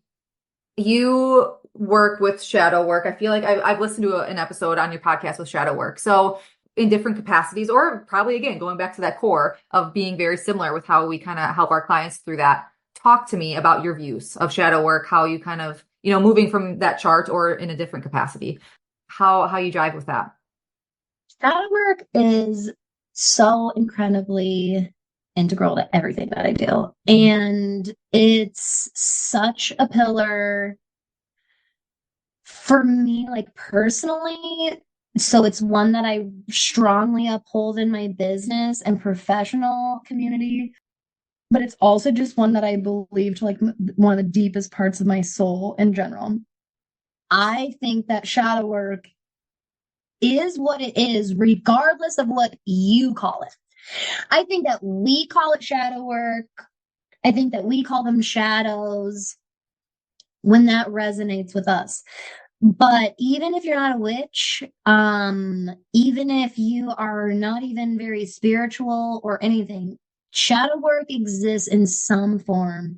[SPEAKER 2] You work with shadow work. I feel like I've listened to an episode on your podcast with shadow work. So in different capacities, or probably again, going back to that core of being very similar with how we kind of help our clients through that. Talk to me about your views of shadow work, how you kind of, moving from that chart or in a different capacity, how you drive with that.
[SPEAKER 1] Shadow work is so incredibly integral to everything that I do. And it's such a pillar for me, like personally. So it's one that I strongly uphold in my business and professional community. But it's also just one that I believe to like one of the deepest parts of my soul in general. I think that shadow work is what it is, regardless of what you call it. I think that we call it shadow work. I think that we call them shadows when that resonates with us. But even if you're not a witch, even if you are not even very spiritual or anything, shadow work exists in some form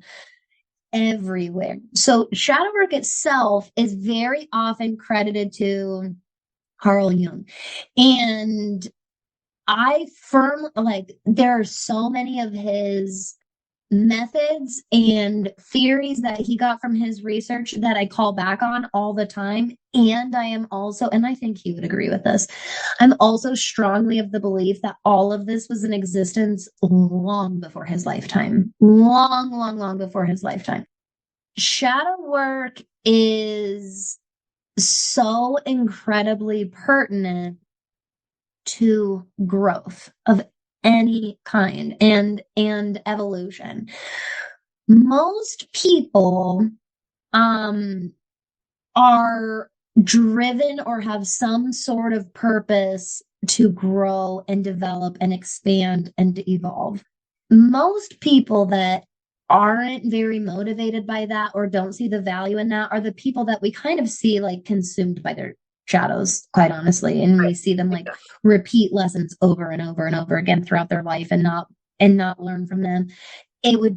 [SPEAKER 1] everywhere. So shadow work itself is very often credited to Carl Jung. And I firmly like there are so many of his methods and theories that he got from his research that I call back on all the time. And I am also, and I think he would agree with this, I'm also strongly of the belief that all of this was in existence long before his lifetime. Long, long, long before his lifetime. Shadow work is so incredibly pertinent to growth of any kind and evolution. Most people are driven or have some sort of purpose to grow and develop and expand and to evolve. Most people that aren't very motivated by that or don't see the value in that are the people that we kind of see like consumed by their shadows, quite honestly. And we see them like repeat lessons over and over and over again throughout their life and not learn from them. It would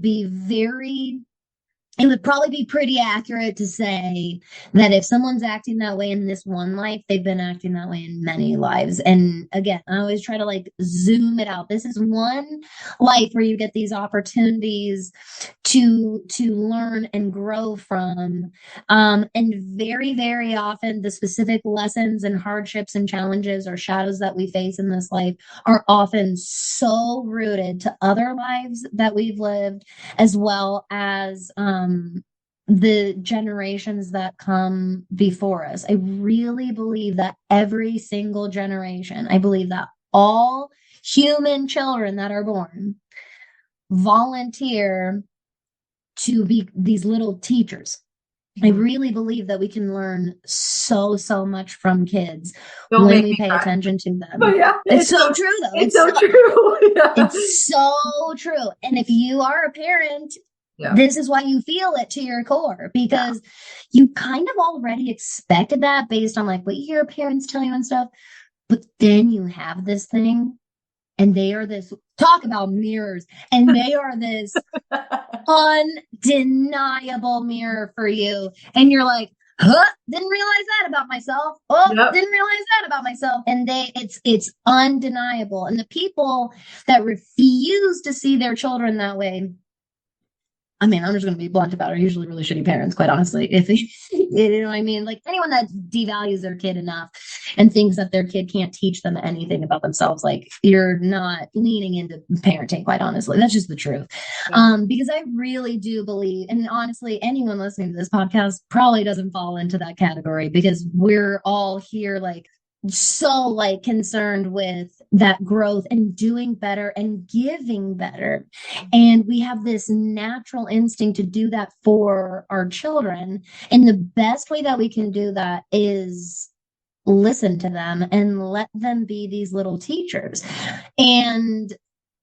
[SPEAKER 1] probably be pretty accurate to say that if someone's acting that way in this one life, they've been acting that way in many lives. And again, I always try to like zoom it out. This is one life where you get these opportunities to learn and grow from. And very, very often the specific lessons and hardships and challenges or shadows that we face in this life are often so rooted to other lives that we've lived, as well as the generations that come before us. I really believe that every single generation, I believe that all human children that are born volunteer to be these little teachers. I really believe that we can learn so much from kids when we pay attention to them.
[SPEAKER 2] But yeah,
[SPEAKER 1] it's so true, though.
[SPEAKER 2] It's so true. Yeah.
[SPEAKER 1] It's so true. And if you are a parent, this is why you feel it to your core, because you kind of already expected that based on like what you hear parents tell you and stuff. But then you have this thing, and they are this, talk about mirrors, and they are this undeniable mirror for you. And you're like, huh, didn't realize that about myself. Oh, didn't realize that about myself. And it's undeniable. And the people that refuse to see their children that way, I mean, I'm just going to be blunt about it, are usually really shitty parents, quite honestly. If you know what I mean? Like anyone that devalues their kid enough and thinks that their kid can't teach them anything about themselves, like you're not leaning into parenting, quite honestly. That's just the truth. Because I really do believe, and honestly, anyone listening to this podcast probably doesn't fall into that category, because we're all here like so like concerned with that growth and doing better and giving better. And we have this natural instinct to do that for our children. And the best way that we can do that is listen to them and let them be these little teachers. And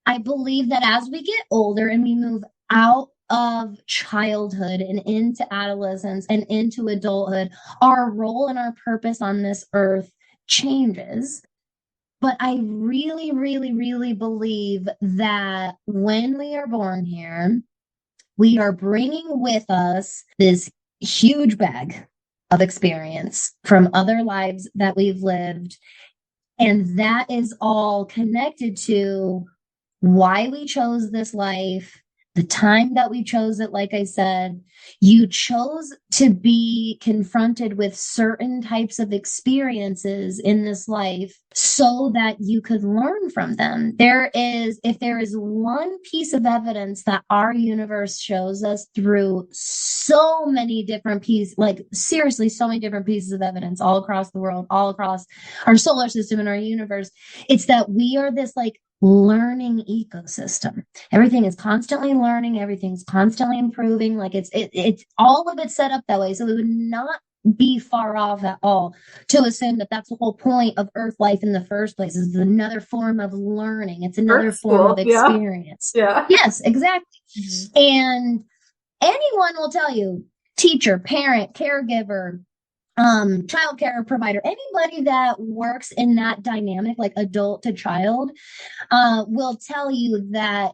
[SPEAKER 1] I believe that as we get older and we move out of childhood and into adolescence and into adulthood, our role and our purpose on this earth changes. But I really, really, really believe that when we are born here, we are bringing with us this huge bag of experience from other lives that we've lived. And that is all connected to why we chose this life, the time that we chose it. Like I said, you chose to be confronted with certain types of experiences in this life so that you could learn from them. If there is one piece of evidence that our universe shows us through so many different pieces, like seriously, so many different pieces of evidence all across the world, all across our solar system and our universe, it's that we are this like learning ecosystem. Everything is constantly learning, everything's constantly improving. Like it's all of it set up that way. So it would not be far off at all to assume that that's the whole point of Earth life in the first place. Is another form of learning. It's another
[SPEAKER 2] Earth
[SPEAKER 1] form of
[SPEAKER 2] school. Yeah.
[SPEAKER 1] experience.
[SPEAKER 2] Yeah.
[SPEAKER 1] Yes, exactly.
[SPEAKER 2] Mhm.
[SPEAKER 1] And anyone will tell you, teacher, parent, caregiver, childcare provider, anybody that works in that dynamic, like adult to child, will tell you that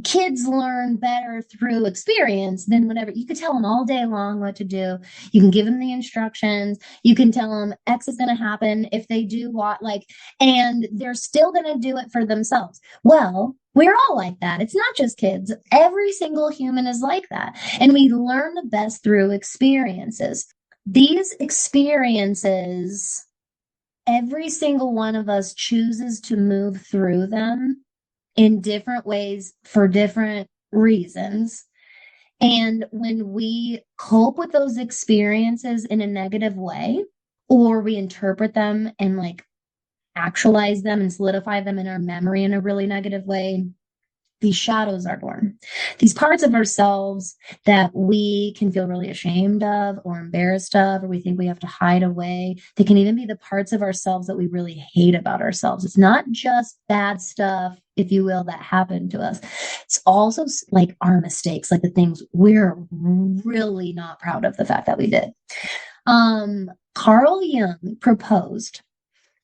[SPEAKER 1] kids learn better through experience than whatever. You could tell them all day long what to do. You can give them the instructions. You can tell them X is going to happen if they do what, like, and they're still going to do it for themselves. Well, we're all like that. It's not just kids. Every single human is like that. And we learn the best through experiences. These experiences, every single one of us chooses to move through them in different ways for different reasons. And when we cope with those experiences in a negative way, or we interpret them and like actualize them and solidify them in our memory in a really negative way, these shadows are born. These parts of ourselves that we can feel really ashamed of or embarrassed of, or we think we have to hide away. They can even be the parts of ourselves that we really hate about ourselves. It's not just bad stuff, if you will, that happened to us. It's also like our mistakes, like the things we're really not proud of the fact that we did. Carl Jung proposed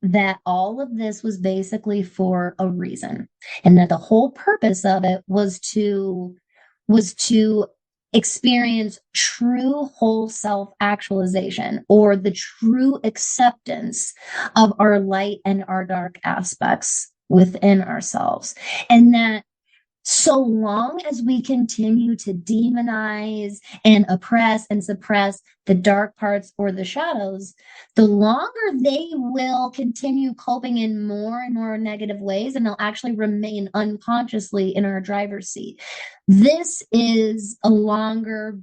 [SPEAKER 1] that all of this was basically for a reason, and that the whole purpose of it was to experience true whole self actualization, or the true acceptance of our light and our dark aspects within ourselves. And that so long as we continue to demonize and oppress and suppress the dark parts or the shadows, the longer they will continue coping in more and more negative ways, and they'll actually remain unconsciously in our driver's seat. This is a longer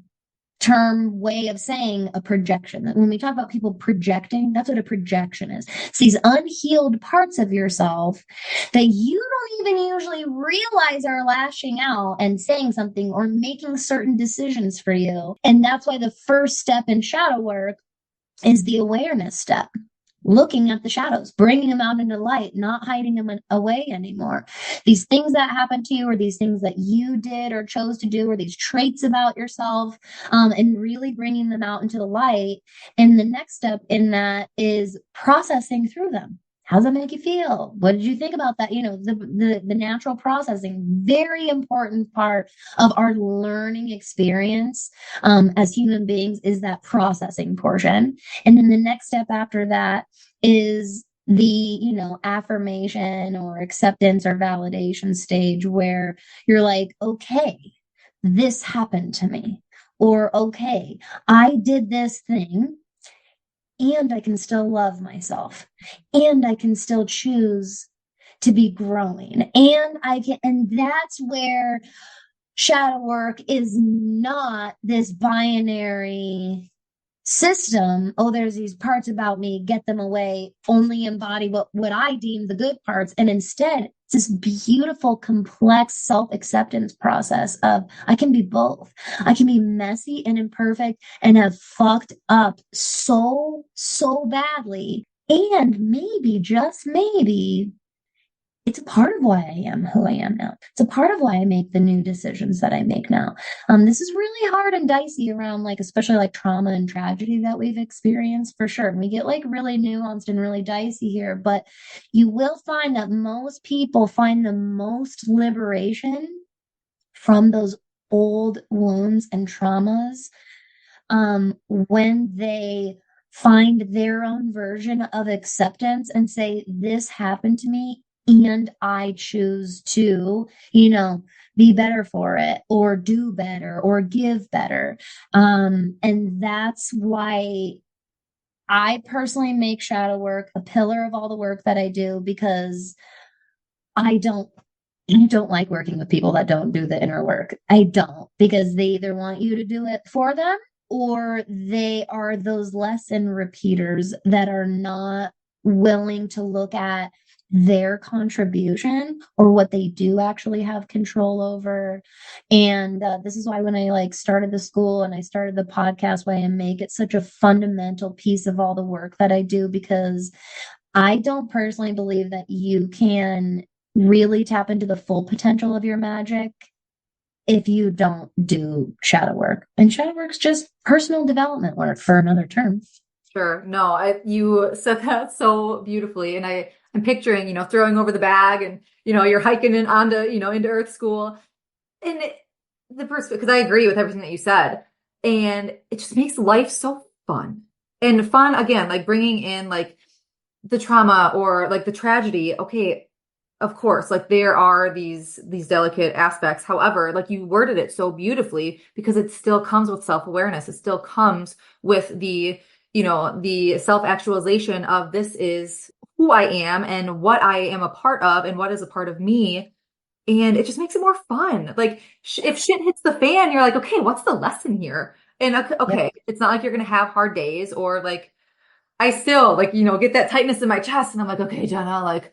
[SPEAKER 1] term way of saying a projection. When we talk about people projecting, that's what a projection is. It's these unhealed parts of yourself that you don't even usually realize are lashing out and saying something or making certain decisions for you. And that's why the first step in shadow work is the awareness step. Looking at the shadows, bringing them out into light, not hiding them away anymore. These things that happened to you, or these things that you did or chose to do, or these traits about yourself, and really bringing them out into the light. And the next step in that is processing through them. How does that make you feel? What did you think about that? The natural processing, very important part of our learning experience as human beings, is that processing portion. And then the next step after that is the affirmation or acceptance or validation stage, where you're like, okay, this happened to me, or okay, I did this thing, and I can still love myself, and I can still choose to be growing, and that's where shadow work is not this binary system. Oh, there's these parts about me, get them away, only embody what I deem the good parts. And instead, it's this beautiful, complex self-acceptance process of I can be both. I can be messy and imperfect and have fucked up so badly. And maybe, just maybe, it's a part of why I am who I am now. It's a part of why I make the new decisions that I make now. This is really hard and dicey around, like, especially like trauma and tragedy that we've experienced, for sure. We get like really nuanced and really dicey here, but you will find that most people find the most liberation from those old wounds and traumas when they find their own version of acceptance and say, this happened to me and I choose to, be better for it or do better or give better. And that's why I personally make shadow work a pillar of all the work that I do, because I don't like working with people that don't do the inner work. I don't, because they either want you to do it for them or they are those lesson repeaters that are not willing to look at their contribution or what they do actually have control over. And this is why when I started the school and I started the podcast, why I make it such a fundamental piece of all the work that I do, because I don't personally believe that you can really tap into the full potential of your magic if you don't do shadow work. And shadow work's just personal development work, for another term.
[SPEAKER 2] Sure. No, you said that so beautifully. And I'm picturing, throwing over the bag and, you're hiking in onto, into Earth School. And because I agree with everything that you said. And it just makes life so fun. And fun, again, like bringing in like the trauma or like the tragedy. Okay, of course, like there are these delicate aspects. However, like you worded it so beautifully, because it still comes with self-awareness. It still comes with the self-actualization of, this is who I am and what I am a part of and what is a part of me. And it just makes it more fun. Like if shit hits the fan, you're like, okay, what's the lesson here? And okay,
[SPEAKER 1] Yep.
[SPEAKER 2] it's not like you're going to have hard days, or like I still get that tightness in my chest and I'm like, okay, Jenna, like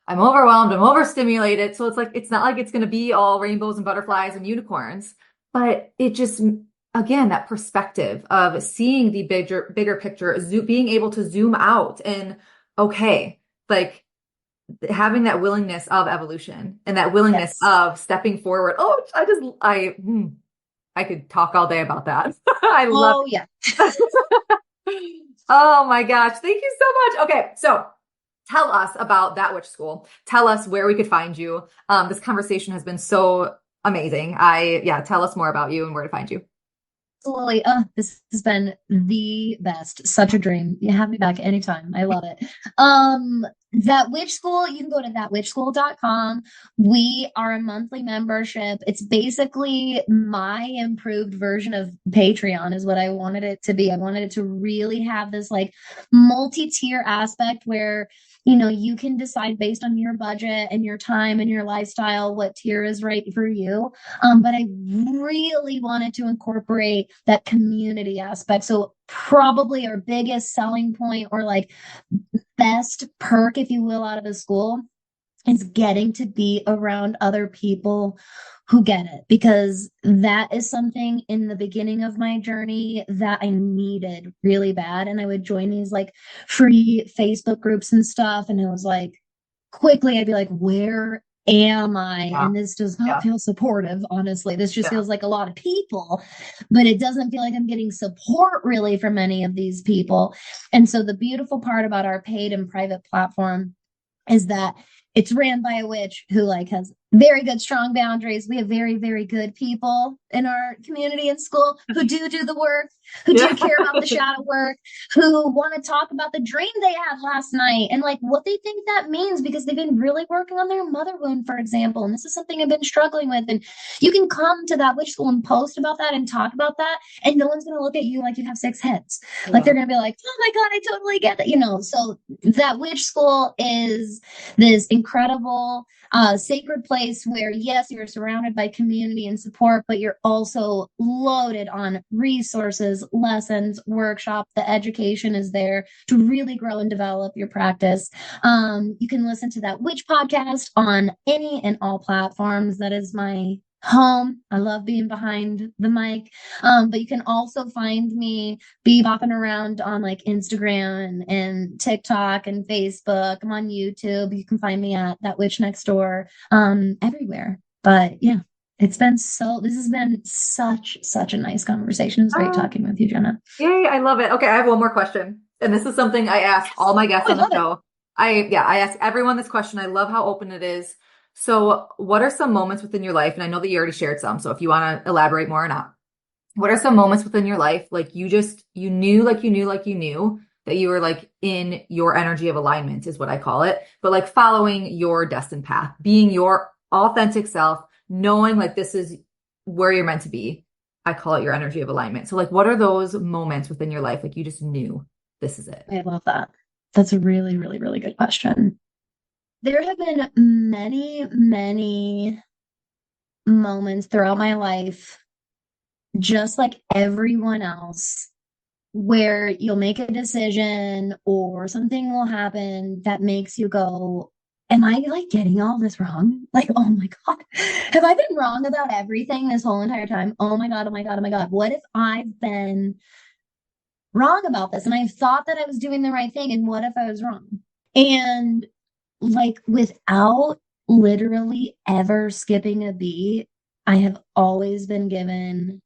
[SPEAKER 2] I'm overwhelmed, I'm overstimulated. So it's like, it's not like it's going to be all rainbows and butterflies and unicorns, but it just, again, that perspective of seeing the bigger picture, being able to zoom out and, okay, like having that willingness of evolution and that willingness
[SPEAKER 1] Yes.
[SPEAKER 2] of stepping forward. Oh, I could talk all day about that. I love
[SPEAKER 1] Oh, yeah.
[SPEAKER 2] it. Oh my gosh. Thank you so much. Okay. So tell us about That Witch School. Tell us where we could find you. This conversation has been so amazing. Tell us more about you and where to find you.
[SPEAKER 1] Absolutely. This has been the best. Such a dream. You have me back anytime. I love it. That Witch School, you can go to thatwitchschool.com. We are a monthly membership. It's basically my improved version of Patreon, is what I wanted it to be. I wanted it to really have this multi-tier aspect where you can decide based on your budget and your time and your lifestyle what tier is right for you. But I really wanted to incorporate that community aspect. So probably our biggest selling point, or best perk, if you will, out of the school is getting to be around other people who get it, because that is something in the beginning of my journey that I needed really bad. And I would join these free Facebook groups and stuff. And it was quickly I'd be like, where am I?
[SPEAKER 2] Yeah.
[SPEAKER 1] And this does not
[SPEAKER 2] Yeah.
[SPEAKER 1] feel supportive, honestly. This just
[SPEAKER 2] Yeah.
[SPEAKER 1] feels like a lot of people, but it doesn't feel like I'm getting support really from any of these people. And so the beautiful part about our paid and private platform is that it's ran by a witch who has very good strong boundaries. We have very, very good people in our community and school who do the work, who do
[SPEAKER 2] Yeah.
[SPEAKER 1] care about the shadow work, who want to talk about the dream they had last night and what they think that means, because they've been really working on their mother wound, for example. And this is something I've been struggling with. And you can come to that witch school and post about that and talk about that, and no one's going to look at you like you have six heads. They're going to be like, oh my God, I totally get that. So that witch school is this incredible sacred place where, yes, you're surrounded by community and support, but you're also loaded on resources, lessons, workshops. The education is there to really grow and develop your practice. You can listen to that witch podcast on any and all platforms. That is my home. I love being behind the mic. But you can also find me bopping around on Instagram and TikTok and Facebook. I'm on YouTube. You can find me at That Witch Next Door, everywhere. But yeah, this has been such a nice conversation. It was great talking with you, Jenna.
[SPEAKER 2] Yay, I love it. Okay, I have one more question. And this is something I ask all my guests
[SPEAKER 1] Oh, I
[SPEAKER 2] on the
[SPEAKER 1] love it.
[SPEAKER 2] show. I ask everyone this question. I love how open it is. So, what are some moments within your life? And I know that you already shared some. So, if you want to elaborate more or not, what are some moments within your life you knew, like you knew that you were like in your energy of alignment is what I call it, but like following your destined path, being your authentic self, knowing like this is where you're meant to be. I call it your energy of alignment. So like, what are those moments within your life? Like you just knew this is it.
[SPEAKER 1] I love that. That's a really, really, really good question. There have been many, many moments throughout my life, just like everyone else, where you'll make a decision or something will happen that makes you go, am I like getting all this wrong? Like, oh my God, have I been wrong about everything this whole entire time? Oh my God, oh my God, oh my God. What if I've been wrong about this and I thought that I was doing the right thing? And what if I was wrong? And like, without literally ever skipping a beat, I have always been given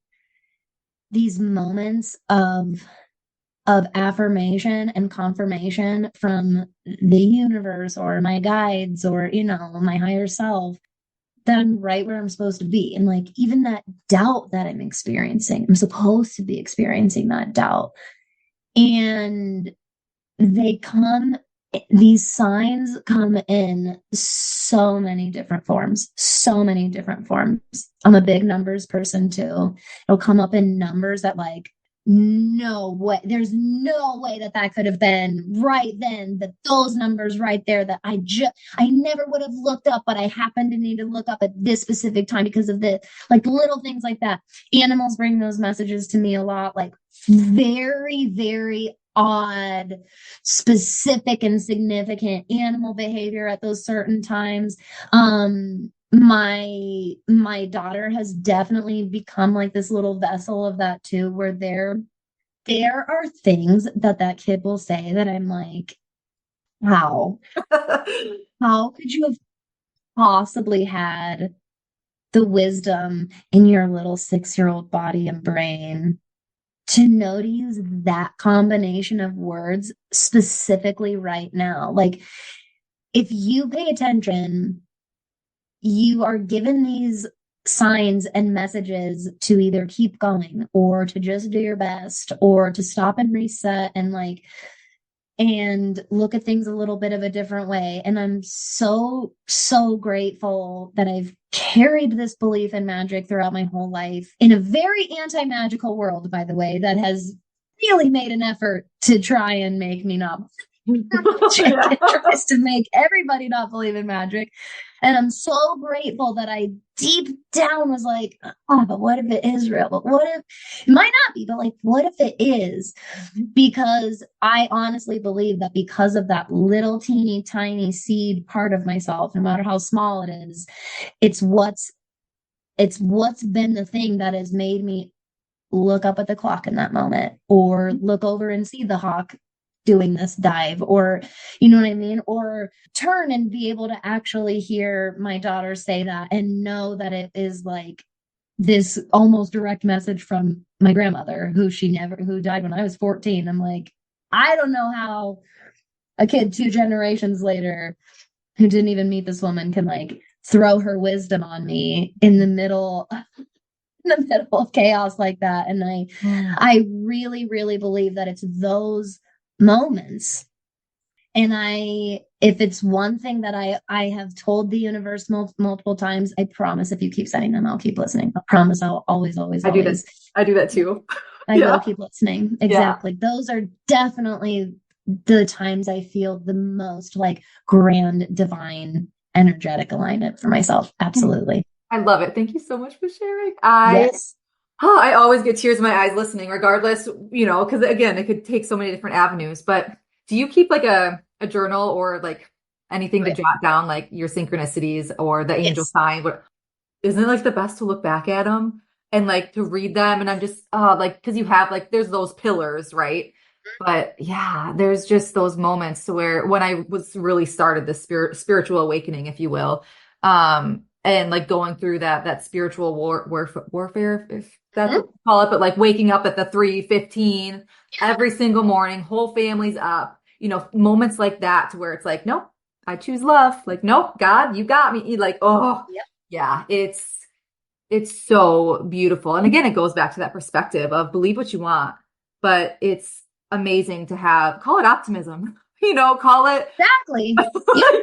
[SPEAKER 1] these moments of affirmation and confirmation from the universe or my guides or, my higher self that I'm right where I'm supposed to be. And like, even that doubt that I'm experiencing, I'm supposed to be experiencing that doubt. And they come, these signs come in so many different forms, so many different forms. I'm a big numbers person too. It'll come up in numbers that like, no way, there's no way that that could have been right then, that those numbers right there that I never would have looked up, but I happened to need to look up at this specific time because of the like little things like that. Animals bring those messages to me a lot, like very, very odd, specific and significant animal behavior at those certain times. My daughter has definitely become like this little vessel of that too, where there are things that that kid will say that I'm like, how how could you have possibly had the wisdom in your little 6-year-old body and brain to know to use that combination of words specifically right now? Like, if you pay attention, you are given these signs and messages to either keep going or to just do your best or to stop and reset and like and look at things a little bit of a different way. And I'm so, so grateful that I've carried this belief in magic throughout my whole life in a very anti-magical world, by the way, that has really made an effort to try and make me not magic. It tries to make everybody not believe in magic. And I'm so grateful that I deep down was like, oh, but what if it is real? But what if it might not be, but like, what if it is? Because I honestly believe that because of that little teeny tiny seed part of myself, no matter how small it is, it's what's been the thing that has made me look up at the clock in that moment or look over and see the hawk doing this dive, or you know what I mean, or turn and be able to actually hear my daughter say that and know that it is like this almost direct message from my grandmother who died when I was 14. I'm like, I don't know how a kid 2 generations later who didn't even meet this woman can like throw her wisdom on me in the middle of chaos like that. And I really, really believe that it's those moments. And if it's one thing that I have told the universe multiple times, I promise if you keep sending them, I'll keep listening. I promise I'll always, always, always.
[SPEAKER 2] I do that too.
[SPEAKER 1] I will keep listening. Exactly. Yeah. Those are definitely the times I feel the most like grand, divine, energetic alignment for myself. Absolutely.
[SPEAKER 2] I love it. Thank you so much for sharing.
[SPEAKER 1] Yes.
[SPEAKER 2] I always get tears in my eyes listening, regardless, because again, it could take so many different avenues. But do you keep like a journal or like anything to jot down like your synchronicities or the angel sign? But isn't it like the best to look back at them and like to read them? And I'm just like, because you have like there's those pillars, right? But yeah, there's just those moments to where when I was really started this spiritual awakening, if you will, and like going through that spiritual warfare, if that's what you call it, but like waking up at the 3:15 every single morning, whole family's up, moments like that to where it's like, nope, I choose love. Like, nope, God, you got me. Like, oh, yeah, it's so beautiful. And again, it goes back to that perspective of believe what you want, but it's amazing to have, call it optimism, call it.
[SPEAKER 1] Exactly. Yeah.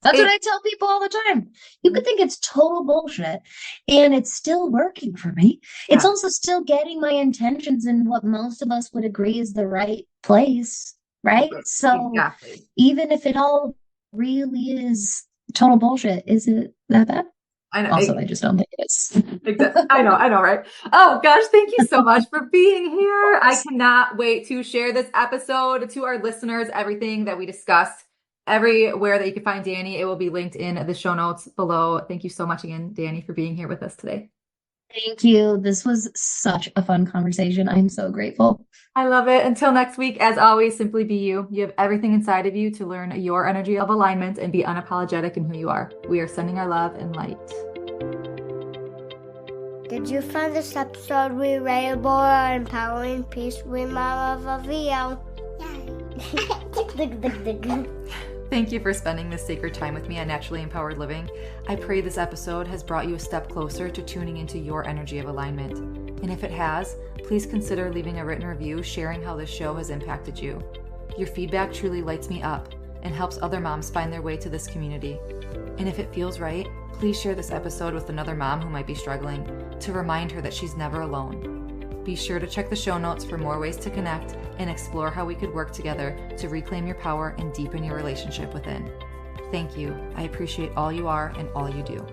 [SPEAKER 1] That's what I tell people all the time. You could think it's total bullshit and it's still working for me.
[SPEAKER 2] Yeah.
[SPEAKER 1] It's also still getting my intentions in what most of us would agree is the right place, right? So
[SPEAKER 2] Exactly.
[SPEAKER 1] even if it all really is total bullshit, is it that bad?
[SPEAKER 2] I know.
[SPEAKER 1] Also, I just don't think it is.
[SPEAKER 2] Exactly. I know, right? Oh gosh, thank you so much for being here. I cannot wait to share this episode to our listeners, everything that we discussed, everywhere that you can find Dani. It will be linked in the show notes below. Thank you so much again, Dani, for being here with us today.
[SPEAKER 1] Thank you. This was such a fun conversation. I'm so grateful.
[SPEAKER 2] I love it. Until next week, as always, simply be you. You have everything inside of you to learn your energy of alignment and be unapologetic in who you are. We are sending our love and light.
[SPEAKER 3] Did you find this episode relatable or empowering? Please remember the video. Yay.
[SPEAKER 2] Thank you for spending this sacred time with me on Naturally Empowered Living. I pray this episode has brought you a step closer to tuning into your energy of alignment. And if it has, please consider leaving a written review sharing how this show has impacted you. Your feedback truly lights me up and helps other moms find their way to this community. And if it feels right, please share this episode with another mom who might be struggling to remind her that she's never alone. Be sure to check the show notes for more ways to connect and explore how we could work together to reclaim your power and deepen your relationship within. Thank you. I appreciate all you are and all you do.